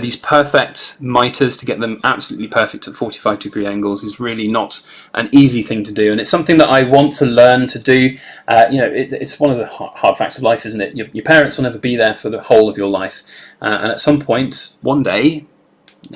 these perfect miters, to get them absolutely perfect at 45-degree angles, is really not an easy thing to do, and it's something that I want to learn to do. It's one of the hard facts of life, isn't it? Your parents will never be there for the whole of your life, and at some point, one day,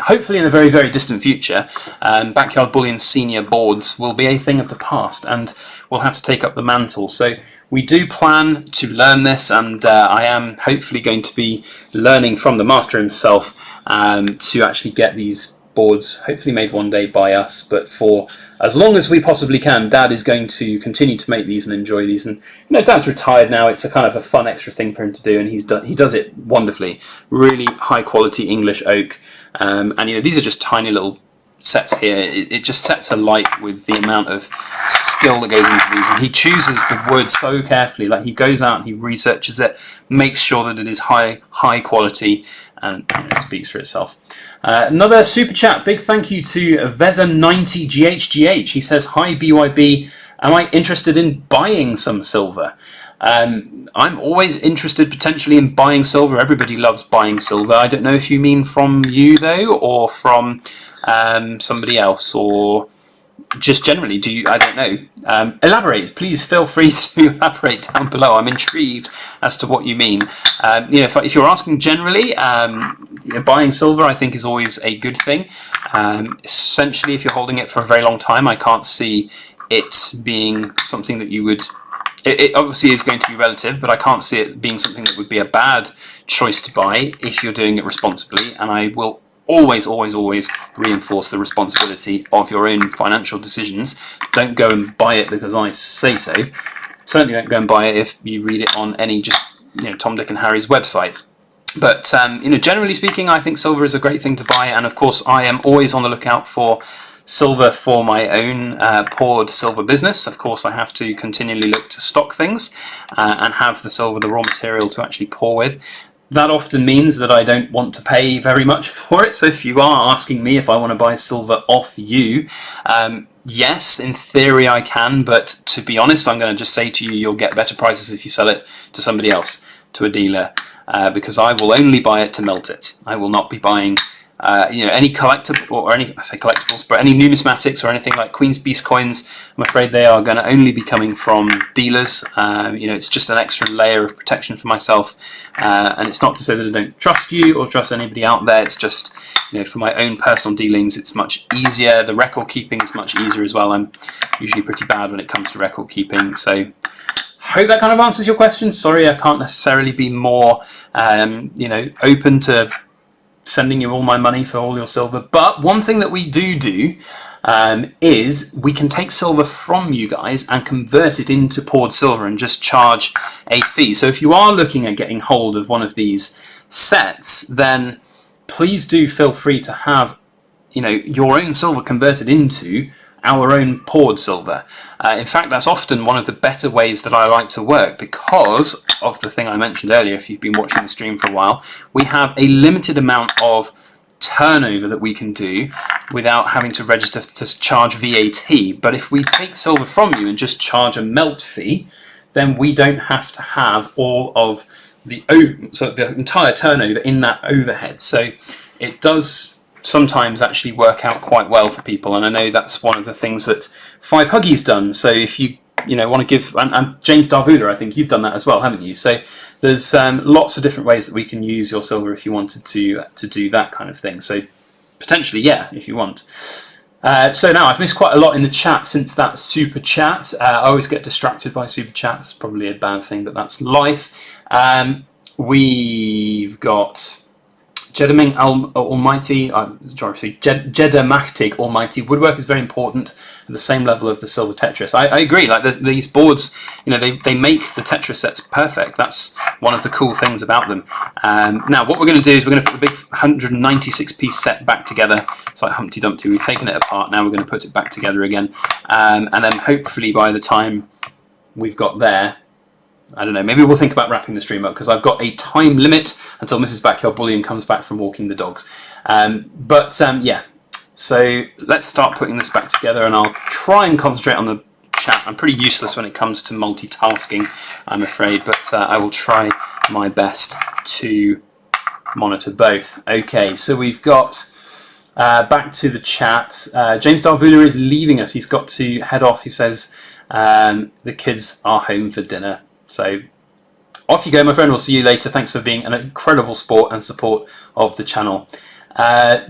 hopefully in a very, very distant future, Backyard Bullion senior boards will be a thing of the past, and we'll have to take up the mantle. So we do plan to learn this, and I am hopefully going to be learning from the master himself to actually get these boards hopefully made one day by us, but for as long as we possibly can. Dad is going to continue to make these and enjoy these, and Dad's retired now. It's a kind of a fun extra thing for him to do, and he does it wonderfully. Really high quality English oak, and these are just tiny little sets here. It just sets a light with the amount of skill that goes into these, and he chooses the wood so carefully. Like, he goes out and he researches it, makes sure that it is high quality, and it speaks for itself. Another super chat, big thank you to Veza90GHGH. He says, hi BYB, am I interested in buying some silver? I'm always interested potentially in buying silver. Everybody loves buying silver. I don't know if you mean from you though, or from somebody else, or just generally, do you, I don't know, elaborate. Please feel free to elaborate down below. I'm intrigued as to what you mean. You know, if you're asking generally, you know, buying silver I think is always a good thing. Essentially, if you're holding it for a very long time, I can't see it being something that you would... It obviously is going to be relative, but I can't see it being something that would be a bad choice to buy if you're doing it responsibly. And I will always reinforce the responsibility of your own financial decisions. Don't go and buy it because I say so. Certainly don't go and buy it if you read it on any just, you know, Tom, Dick and Harry's website. But you know, generally speaking, I think silver is a great thing to buy, and of course I am always on the lookout for silver for my own poured silver business. Of course I have to continually look to stock things and have the silver, the raw material, to actually pour with. That often means that I don't want to pay very much for it. So if you are asking me if I want to buy silver off you, yes, in theory I can, but to be honest, I'm going to just say to you, you'll get better prices if you sell it to somebody else, to a dealer, because I will only buy it to melt it. I will not be buying you know, any collectible, or any, I say collectibles, but any numismatics or anything like Queen's Beast coins. I'm afraid they are going to only be coming from dealers. You know, it's just an extra layer of protection for myself, and it's not to say that I don't trust you or trust anybody out there. It's just, you know, for my own personal dealings, it's much easier. The record keeping is much easier as well. I'm usually pretty bad when it comes to record keeping, so hope that kind of answers your question. Sorry, I can't necessarily be more, you know, open to sending you all my money for all your silver. But one thing that we do is we can take silver from you guys and convert it into poured silver and just charge a fee. So if you are looking at getting hold of one of these sets, then please do feel free to have, you know, your own silver converted into our own poured silver. In fact, that's often one of the better ways that I like to work, because of the thing I mentioned earlier. If you've been watching the stream for a while, we have a limited amount of turnover that we can do without having to register to charge VAT. But if we take silver from you and just charge a melt fee, then we don't have to have all of the entire turnover in that overhead. So it does sometimes actually work out quite well for people, and I know that's one of the things that Five Huggy's done. So if you want to give, and James Darvula, I think you've done that as well, haven't you? So there's lots of different ways that we can use your silver if you wanted to do that kind of thing. So potentially, yeah, if you want. So now I've missed quite a lot in the chat since that super chat. I always get distracted by super chats. Probably a bad thing, but that's life. We've got Jedaming Almighty, Jedamachtig Almighty. Woodwork is very important at the same level of the Silver Tetris. I agree. Like these boards, you know, they make the Tetris sets perfect. That's one of the cool things about them. Now, what we're going to do is we're going to put the big 196-piece set back together. It's like Humpty Dumpty. We've taken it apart. Now we're going to put it back together again, and then hopefully by the time we've got there, I don't know, maybe we'll think about wrapping the stream up, because I've got a time limit until Mrs. Backyard Bullion comes back from walking the dogs. Yeah, so let's start putting this back together, and I'll try and concentrate on the chat. I'm pretty useless when it comes to multitasking, I'm afraid, but I will try my best to monitor both. Okay, so we've got back to the chat. James Darvula is leaving us. He's got to head off. He says the kids are home for dinner. So off you go, my friend. We'll see you later. Thanks for being an incredible sport and support of the channel.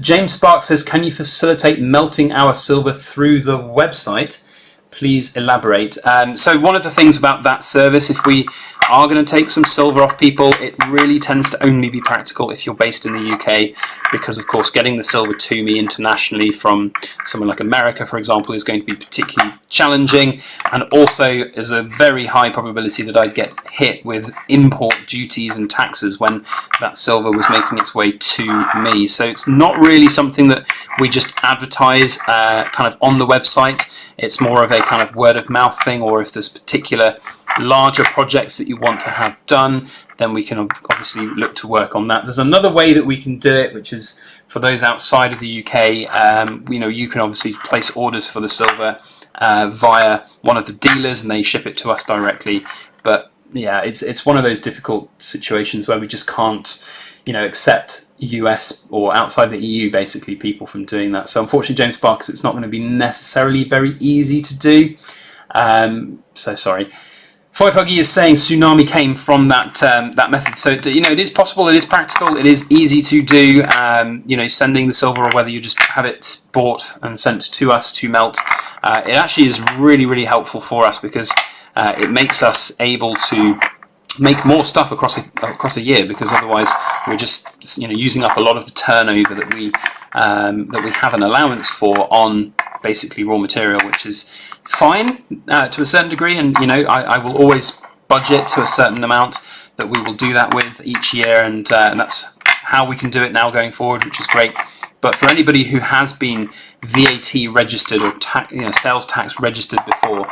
James Sparks says, can you facilitate melting our silver through the website? Please elaborate. So one of the things about that service, if we are going to take some silver off people, it really tends to only be practical if you're based in the UK, because of course getting the silver to me internationally from somewhere like America, for example, is going to be particularly challenging, and also there's a very high probability that I'd get hit with import duties and taxes when that silver was making its way to me. So it's not really something that we just advertise kind of on the website. It's more of a kind of word of mouth thing, or if there's particular larger projects that you want to have done, then we can obviously look to work on that. There's another way that we can do it, which is for those outside of the UK. You know, you can obviously place orders for the silver via one of the dealers, and they ship it to us directly. But yeah, it's one of those difficult situations where we just can't, accept US or outside the EU, basically, people from doing that. So unfortunately, James Sparks, it's not going to be necessarily very easy to do. So sorry. Huggy is saying tsunami came from that that method. So it is possible, it is practical, it is easy to do. Sending the silver, or whether you just have it bought and sent to us to melt, it actually is really, really helpful for us, because it makes us able to make more stuff across a year, because otherwise we're just using up a lot of the turnover that we have an allowance for on basically raw material, which is fine to a certain degree. And I will always budget to a certain amount that we will do that with each year, and that's how we can do it now going forward, which is great. But for anybody who has been VAT registered or sales tax registered before,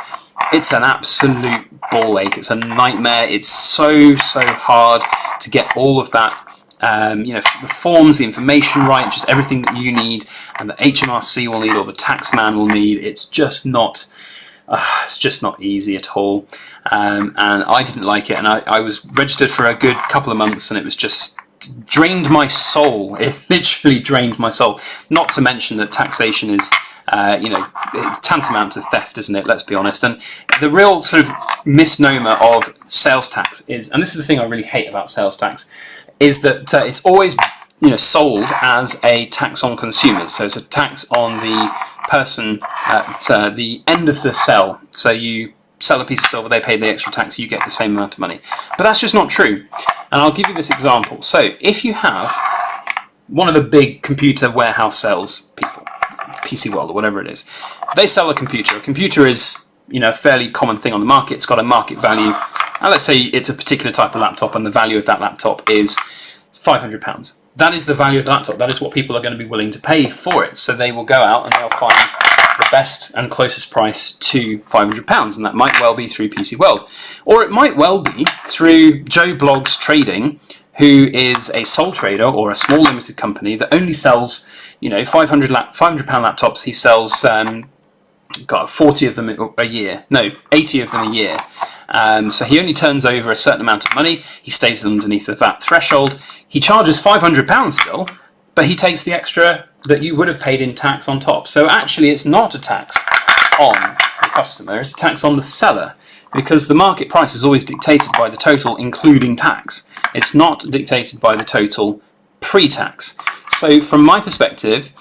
it's an absolute ball ache. It's a nightmare. It's so hard to get all of that, the forms, the information right, just everything that you need, and the HMRC will need, or the taxman will need. It's just not easy at all. And I didn't like it, and I was registered for a good couple of months, and it was just drained my soul. It literally drained my soul. Not to mention that taxation is, it's tantamount to theft, isn't it? Let's be honest. And the real sort of misnomer of sales tax is, and this is the thing I really hate about sales tax, is that it's always sold as a tax on consumers. So it's a tax on the person at the end of the sell. So you sell a piece of silver, they pay the extra tax, you get the same amount of money. But that's just not true. And I'll give you this example. So if you have one of the big computer warehouse sales people, PC World or whatever it is, they sell a computer. A computer is a fairly common thing on the market. It's got a market value. And let's say it's a particular type of laptop, and the value of that laptop is £500. That is the value of the laptop. That is what people are going to be willing to pay for it. So they will go out and they'll find the best and closest price to £500, and that might well be through PC World, or it might well be through Joe Bloggs Trading, who is a sole trader or a small limited company that only sells £500 laptops. He sells got 40 of them a year, no, 80 of them a year. So he only turns over a certain amount of money. He stays underneath the VAT threshold. He charges £500 still, but he takes the extra that you would have paid in tax on top. So actually it's not a tax on the customer, it's a tax on the seller, because the market price is always dictated by the total including tax. It's not dictated by the total pre-tax. So from my perspective,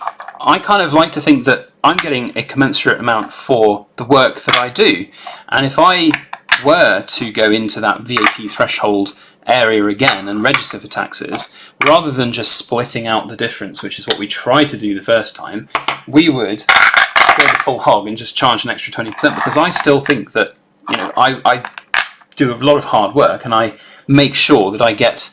I kind of like to think that I'm getting a commensurate amount for the work that I do. And if I were to go into that VAT threshold area again and register for taxes, rather than just splitting out the difference, which is what we tried to do the first time, we would go the full hog and just charge an extra 20%, because I still think that I do a lot of hard work, and I make sure that I get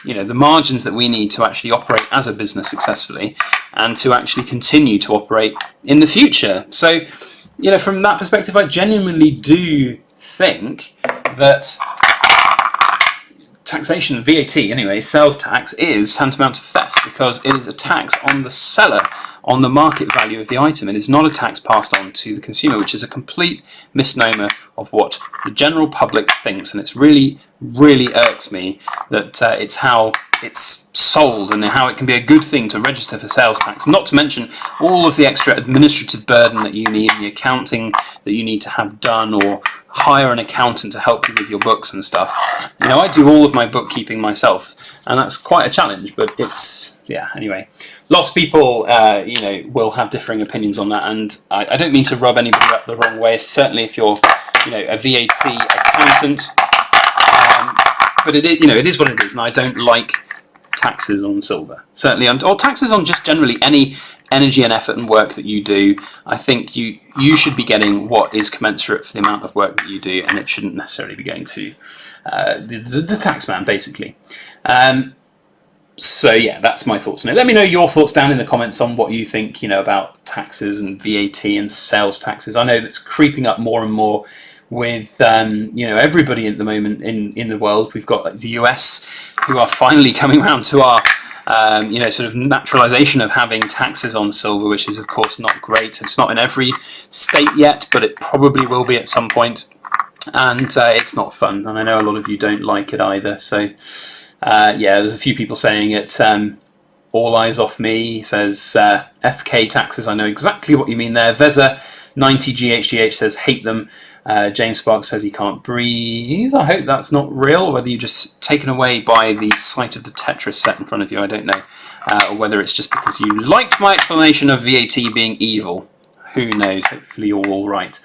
the margins that we need to actually operate as a business successfully, and to actually continue to operate in the future. So from that perspective, I genuinely do think that taxation, VAT anyway, sales tax, is tantamount to theft, because it is a tax on the seller, on the market value of the item. It is not a tax passed on to the consumer, which is a complete misnomer of what the general public thinks. And it's really, really irks me that it's how it's sold, and how it can be a good thing to register for sales tax, not to mention all of the extra administrative burden that you need, and the accounting that you need to have done, or hire an accountant to help you with your books and stuff. I do all of my bookkeeping myself, and that's quite a challenge, but it's, anyway. Lots of people, will have differing opinions on that, and I don't mean to rub anybody up the wrong way, certainly if you're, a VAT accountant, but it is what it is, and I don't like taxes on silver, certainly, or taxes on just generally any energy and effort and work that you do. I think you should be getting what is commensurate for the amount of work that you do, and it shouldn't necessarily be going to the taxman, basically. So yeah, that's my thoughts on it. Let me know your thoughts down in the comments on what you think, about taxes and VAT and sales taxes. I know that's creeping up more and more with everybody at the moment in the world. We've got the US, who are finally coming around to our sort of naturalization of having taxes on silver, which is of course not great. It's not in every state yet, but it probably will be at some point, and it's not fun, and I know a lot of you don't like it either. So Yeah, there's a few people saying it. All eyes off me. He says FK taxes. I know exactly what you mean there. Veza 90GHGH says hate them. James Sparks says he can't breathe. I hope that's not real, or whether you're just taken away by the sight of the Tetris set in front of you. I don't know. Or whether it's just because you liked my explanation of VAT being evil. Who knows? Hopefully you're all right.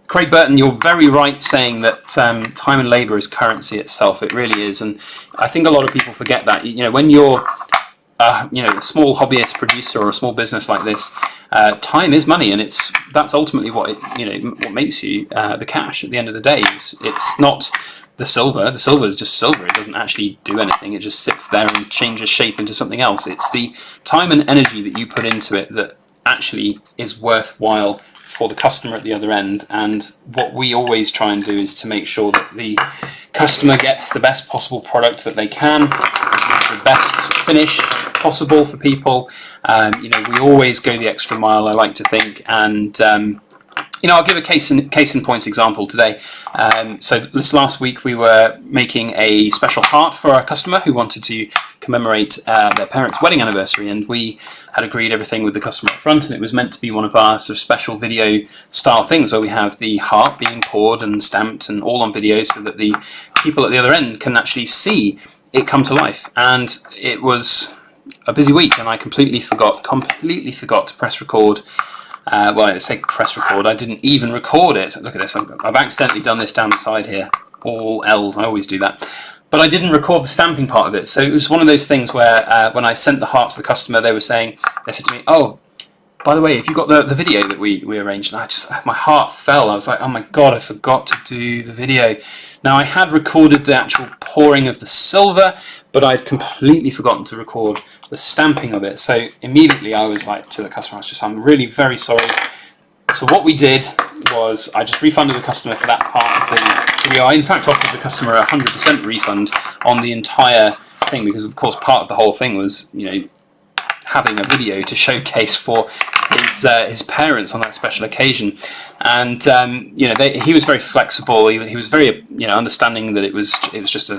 Craig Burton, you're very right saying that time and labour is currency itself. It really is, and I think a lot of people forget that. You know, when you're a small hobbyist producer or a small business like this, time is money, and that's ultimately what what makes you the cash at the end of the day. It's not the silver. The silver is just silver. It doesn't actually do anything. It just sits there and changes shape into something else. It's the time and energy that you put into it that actually is worthwhile for the customer at the other end. And what we always try and do is to make sure that the customer gets the best possible product that they can, the best finish possible for people. We always go the extra mile, I like to think, and I'll give a case in point example today. So this last week we were making a special heart for our customer who wanted to commemorate their parents' wedding anniversary, and we had agreed everything with the customer up front, and it was meant to be one of our sort of special video style things where we have the heart being poured and stamped and all on video so that the people at the other end can actually see it come to life. And it was a busy week, and I completely forgot to press record. Well, I say press record, I didn't even record it. Look at this, I've accidentally done this down the side here. All L's, I always do that. But I didn't record the stamping part of it. So it was one of those things where when I sent the heart to the customer, they said to me, oh, by the way, if you got the video that we arranged, and my heart fell. I was like, oh my God, I forgot to do the video. Now, I had recorded the actual pouring of the silver, but I'd completely forgotten to record the stamping of it. So immediately I was like to the customer, I'm really very sorry. So what we did was I just refunded the customer for that part of the video. I in fact offered the customer a 100% refund on the entire thing, because of course part of the whole thing was having a video to showcase for his parents on that special occasion. And he was very flexible. He was very understanding that it was just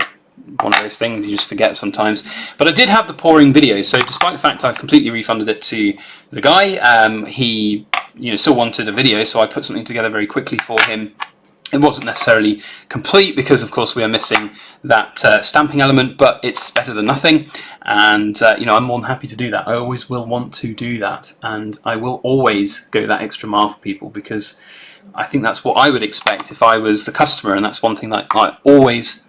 one of those things you just forget sometimes. But I did have the pouring video, so despite the fact I've completely refunded it to the guy, he still wanted a video, so I put something together very quickly for him. It wasn't necessarily complete because, of course, we are missing that stamping element, but it's better than nothing. And I'm more than happy to do that. I always will want to do that, and I will always go that extra mile for people, because I think that's what I would expect if I was the customer. And that's one thing that I always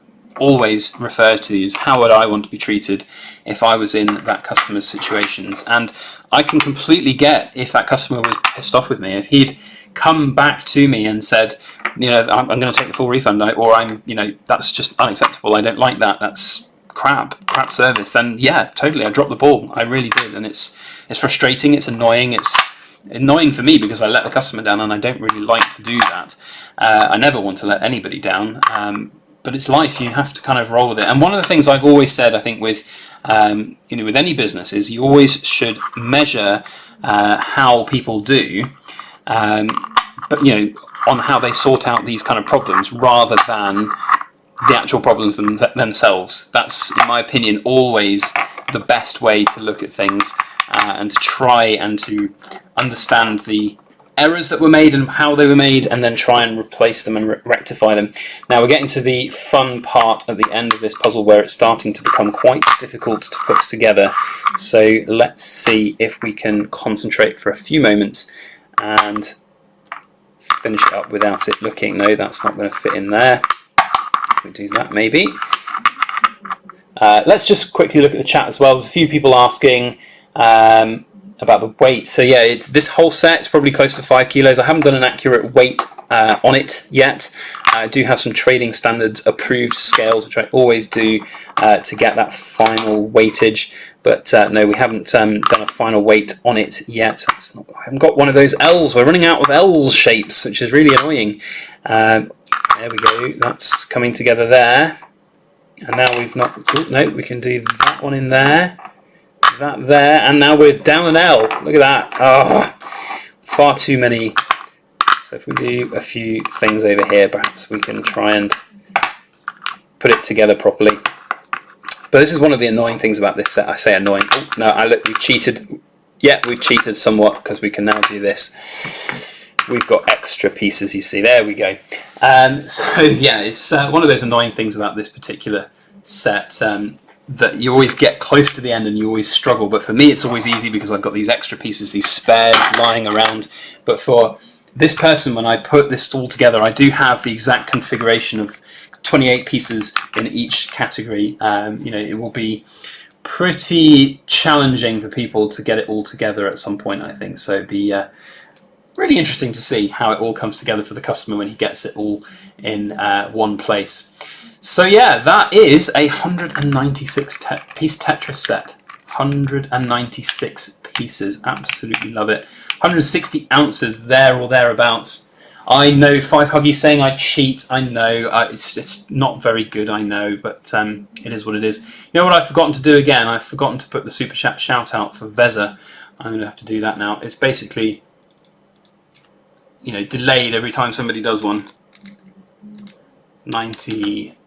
refer to, is how would I want to be treated if I was in that customer's situations. And I can completely get if that customer was pissed off with me, if he'd come back to me and said, I'm going to take the full refund, or that's just unacceptable, I don't like that, that's crap service, then yeah, totally, I dropped the ball. I really did. And it's frustrating, it's annoying for me because I let the customer down, and I don't really like to do that. I never want to let anybody down, but it's life. You have to kind of roll with it. And one of the things I've always said, I think, with with any business, is you always should measure how people do, but on how they sort out these kind of problems, rather than the actual problems themselves. That's, in my opinion, always the best way to look at things, and to try and to understand the errors that were made and how they were made, and then try and replace them and rectify them. Now we're getting to the fun part at the end of this puzzle, where it's starting to become quite difficult to put together. So let's see if we can concentrate for a few moments and finish it up without it looking, no, that's not going to fit in there. We do that maybe. Let's just quickly look at the chat as well. There's a few people asking about the weight. So yeah, it's this whole set. It's probably close to 5 kilos. I haven't done an accurate weight on it yet. I do have some trading standards approved scales, which I always do to get that final weightage. But no, we haven't done a final weight on it yet. I haven't got one of those L's. We're running out of L's shapes, which is really annoying. There we go. That's coming together there. And now we've not... Oh, no, we can do that one in there. That there. And now we're down an L. Look at that. Oh, far too many. So if we do a few things over here, perhaps we can try and put it together properly. But this is one of the annoying things about this set. I say annoying. Oh, no, look, we've cheated. Yeah, we've cheated somewhat because we can now do this. We've got extra pieces, you see. There we go. So yeah, it's one of those annoying things about this particular set, that you always get close to the end and you always struggle. But for me, it's always easy because I've got these extra pieces, these spares lying around. But for this person, when I put this all together, I do have the exact configuration of 28 pieces in each category. You know, it will be pretty challenging for people to get it all together at some point, I think. So it'd be really interesting to see how it all comes together for the customer when he gets it all in one place. So yeah, that is a 196 piece Tetris set. 196 pieces, absolutely love it. 160 ounces there or thereabouts. I know 5Huggy saying I cheat. I know it's not very good. I know, but it is what it is. You know what I've forgotten to do again? I've forgotten to put the super chat shout out for Veza. I'm going to have to do that now. It's basically, you know, delayed every time somebody does one. 90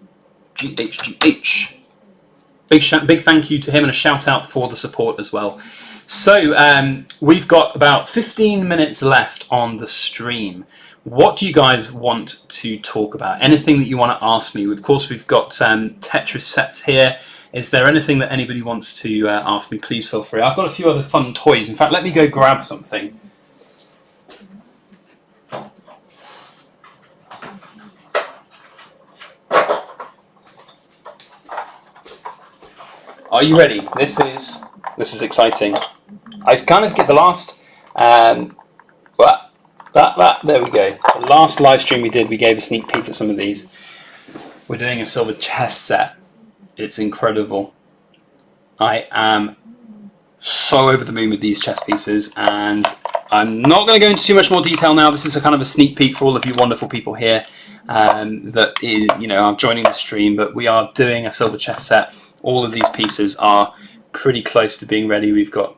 GHGH. Big thank you to him and a shout out for the support as well. So we've got about 15 minutes left on the stream. What do you guys want to talk about? Anything that you want to ask me? Of course, we've got Tetris sets here. Is there anything that anybody wants to ask me? Please feel free. I've got a few other fun toys. In fact, let me go grab something. Are you ready? This is exciting. I've kind of get the last there we go. The last live stream we did, we gave a sneak peek at some of these. We're doing a silver chess set. It's incredible. I am so over the moon with these chess pieces, and I'm not going to go into too much more detail now. This is a kind of a sneak peek for all of you wonderful people here that is, you know, are joining the stream. But we are doing a silver chess set. All of these pieces are pretty close to being ready. We've got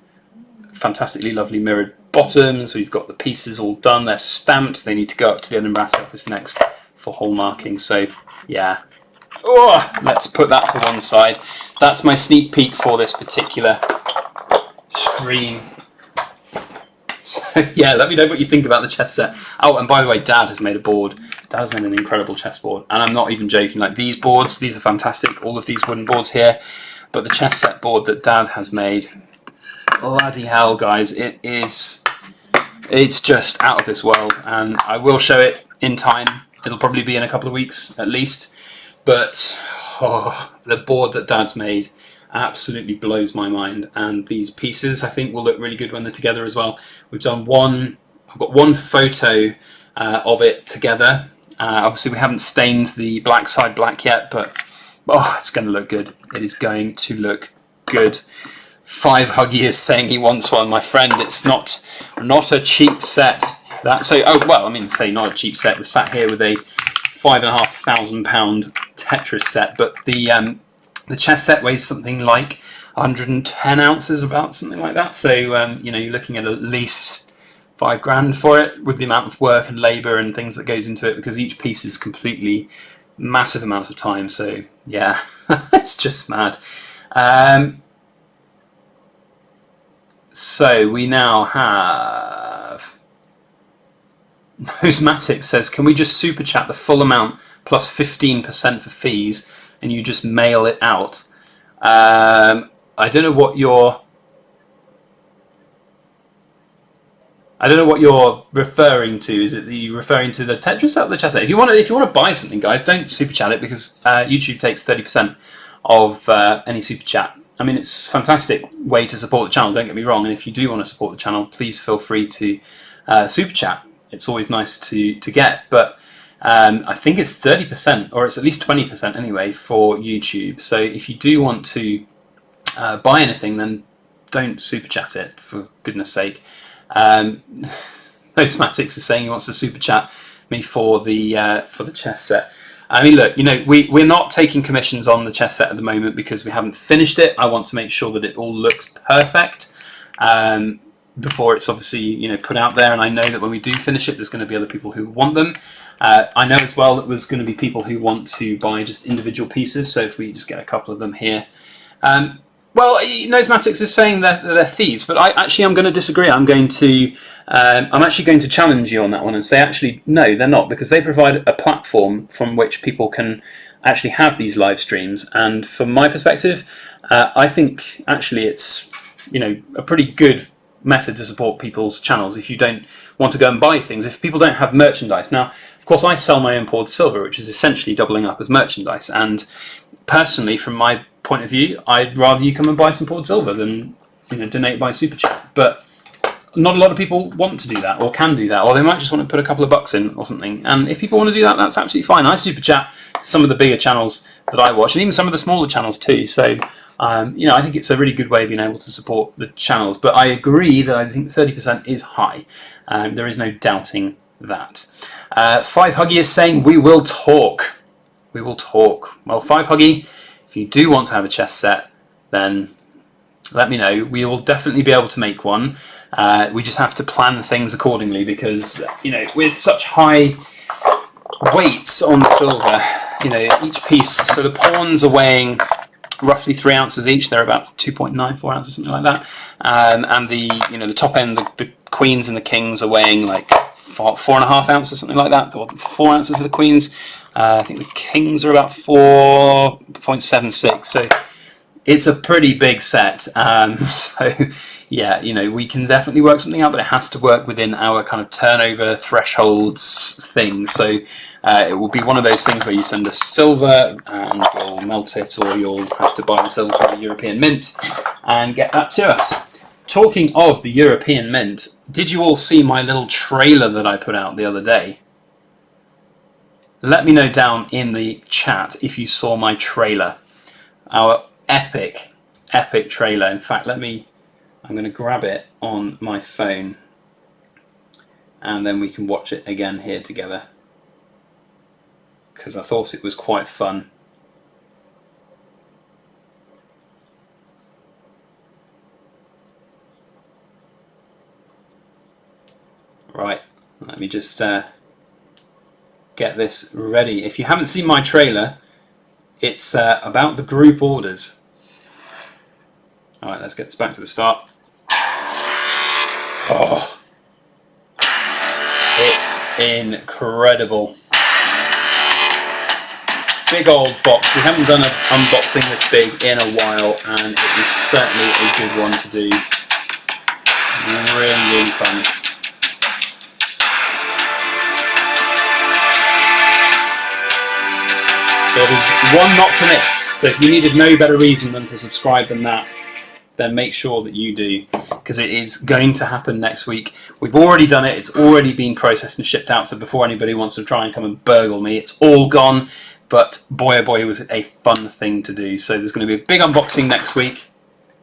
fantastically lovely mirrored bottoms. We've got the pieces all done. They're stamped. They need to go up to the Edinburgh office next for hallmarking. So yeah, let's put that to one side. That's my sneak peek for this particular stream. So yeah, let me know what you think about the chess set. Oh, and by the way, Dad has made a board. Dad has made an incredible chess board, and I'm not even joking. Like, these boards, these are fantastic. All of these wooden boards here, but the chess set board that Dad has made, bloody hell, guys, it's just out of this world. And I will show it in time. It'll probably be in a couple of weeks at least. But the board that Dad's made absolutely blows my mind, and these pieces I think will look really good when they're together as well. We've done I've got one photo of it together. Obviously we haven't stained the black side black yet, but it's going to look good. It is going to look good. 5Huggy is saying he wants one. My friend, it's not a cheap set. I mean, say not a cheap set. We're sat here with a £5,500 Tetris set, but the chess set weighs something like 110 ounces, about something like that. So you know, you're looking at least £5,000 for it, with the amount of work and labour and things that goes into it, because each piece is completely massive amounts of time. So yeah, it's just mad. So we now have Nosematic says, can we just super chat the full amount plus 15% for fees and you just mail it out? I don't know what you're referring to. Is it referring to the Tetris set or the chess set? If you want to buy something, guys, don't super chat it, because YouTube takes 30% of any super chat. I mean, it's a fantastic way to support the channel, don't get me wrong, and if you do want to support the channel, please feel free to super chat. It's always nice to get, but I think it's 30%, or it's at least 20% anyway, for YouTube. So if you do want to buy anything, then don't super chat it, for goodness sake. Nosmatics is saying he wants to super chat me for the chess set. I mean, look, you know, we're not taking commissions on the chess set at the moment because we haven't finished it. I want to make sure that it all looks perfect before it's obviously, you know, put out there. And I know that when we do finish it, there's going to be other people who want them. I know as well that there's going to be people who want to buy just individual pieces. So if we just get a couple of them here, Well, Nosmatics is saying that they're thieves, but I'm going to disagree. I'm actually going to challenge you on that one and say, actually, no, they're not, because they provide a platform from which people can actually have these live streams. And from my perspective, I think actually it's a pretty good method to support people's channels if you don't want to go and buy things. If people don't have merchandise, now, of course, I sell my own poured silver, which is essentially doubling up as merchandise, and personally, from my point of view, I'd rather you come and buy some poured silver than donate by super chat. But not a lot of people want to do that or can do that, or they might just want to put a couple of bucks in or something. And if people want to do that, that's absolutely fine. I super chat to some of the bigger channels that I watch, and even some of the smaller channels too. So I think it's a really good way of being able to support the channels. But I agree that I think 30% is high. There is no doubting that. 5Huggy is saying we will talk. We will talk. Well, 5Huggy, if you do want to have a chess set, then let me know. We will definitely be able to make one. We just have to plan things accordingly because, with such high weights on the silver, each piece, so the pawns are weighing roughly 3 ounces each. They're about 2.94 ounces, something like that. And the top end, the queens and the kings are weighing like 4.5 ounces, something like that. 4 ounces for the queens. I think the kings are about 4.76. So it's a pretty big set. So yeah, we can definitely work something out, but it has to work within our kind of turnover thresholds thing. So it will be one of those things where you send us silver and we'll melt it, or you'll have to buy the silver from the European Mint and get that to us. Talking of the European Mint, did you all see my little trailer that I put out the other day? Let me know down in the chat if you saw my trailer. Our epic trailer. In fact, I'm going to grab it on my phone and then we can watch it again here together, because I thought it was quite fun. Right, let me just get this ready. If you haven't seen my trailer, it's about the group orders. Alright, let's get this back to the start. Oh, it's incredible. Big old box. We haven't done an unboxing this big in a while, and it is certainly a good one to do. Really, really fun. It is one not to miss. So if you needed no better reason than to subscribe than that, then make sure that you do, because it is going to happen next week. We've already done it. It's already been processed and shipped out. So before anybody wants to try and come and burgle me, it's all gone. But boy, oh boy, was it a fun thing to do. So there's going to be a big unboxing next week.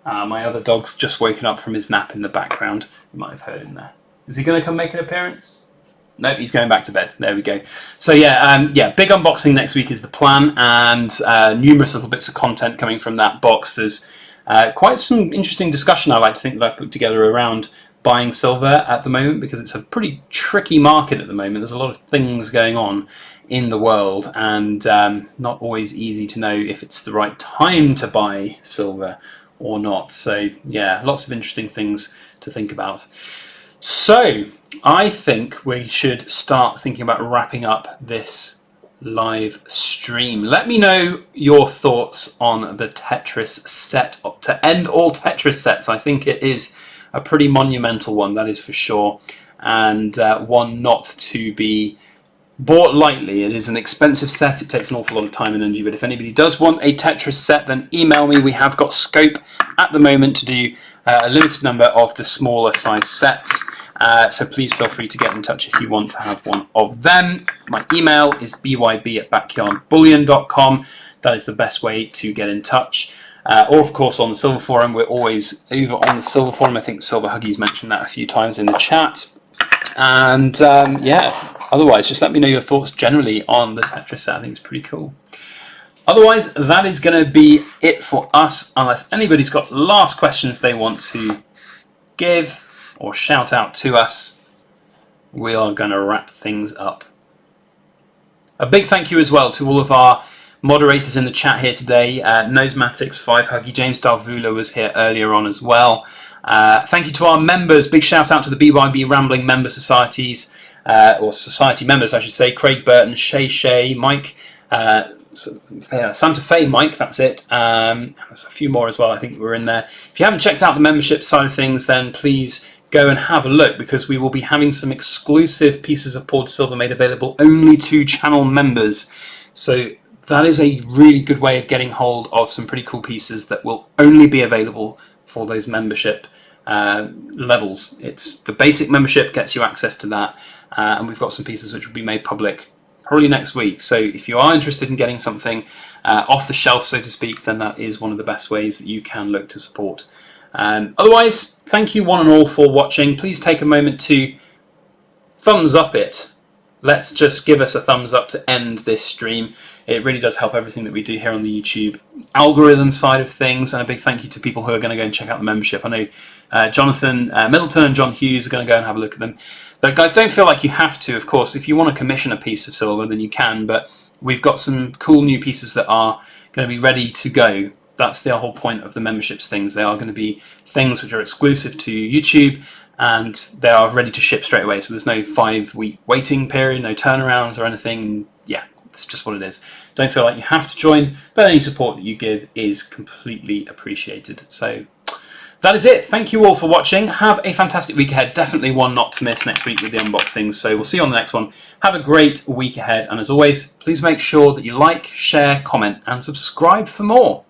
My other dog's just woken up from his nap in the background. You might have heard him there. Is he going to come make an appearance? No, he's going back to bed. There we go. So yeah, big unboxing next week is the plan, and numerous little bits of content coming from that box. There's quite some interesting discussion I like to think that I've put together around buying silver at the moment, because it's a pretty tricky market at the moment. There's a lot of things going on in the world, and not always easy to know if it's the right time to buy silver or not. So yeah, lots of interesting things to think about. So I think we should start thinking about wrapping up this live stream. Let me know your thoughts on the Tetris set, to end all Tetris sets. I think it is a pretty monumental one, that is for sure, and one not to be bought lightly. It is an expensive set. It takes an awful lot of time and energy, but if anybody does want a Tetris set, then email me. We have got scope at the moment to do a limited number of the smaller size sets. So please feel free to get in touch if you want to have one of them. My email is byb@backyardbullion.com. That is the best way to get in touch. Or of course on the Silver Forum. We're always over on the Silver Forum. I think Silver Huggy's mentioned that a few times in the chat. And yeah, otherwise just let me know your thoughts generally on the Tetris set. I think it's pretty cool. Otherwise, that is going to be it for us, unless anybody's got last questions they want to give or shout out to us. We are going to wrap things up. A big thank you as well to all of our moderators in the chat here today. Nosematics, 5 Huggy, James Darvula was here earlier on as well. Thank you to our members. Big shout out to the BYB Rambling member societies, or society members, I should say. Craig Burton, Shay, Mike, Santa Fe Mike, that's it. There's a few more as well, I think were in there. If you haven't checked out the membership side of things, then please go and have a look, because we will be having some exclusive pieces of poured silver made available only to channel members. So that is a really good way of getting hold of some pretty cool pieces that will only be available for those membership levels. It's the basic membership gets you access to that, and we've got some pieces which will be made public probably next week. So if you are interested in getting something off the shelf, so to speak, then that is one of the best ways that you can look to support. Otherwise, thank you one and all for watching. Please take a moment to thumbs up it. Let's just give us a thumbs up to end this stream. It really does help everything that we do here on the YouTube algorithm side of things. And a big thank you to people who are going to go and check out the membership. I know Jonathan Middleton and John Hughes are going to go and have a look at them. But guys, don't feel like you have to. Of course, if you want to commission a piece of silver, then you can. But we've got some cool new pieces that are going to be ready to go. That's the whole point of the memberships things. They are going to be things which are exclusive to YouTube, and they are ready to ship straight away. So there's no 5-week waiting period, no turnarounds or anything. Yeah, it's just what it is. Don't feel like you have to join, but any support that you give is completely appreciated. So that is it. Thank you all for watching. Have a fantastic week ahead. Definitely one not to miss next week with the unboxings. So we'll see you on the next one. Have a great week ahead. And as always, please make sure that you like, share, comment, and subscribe for more.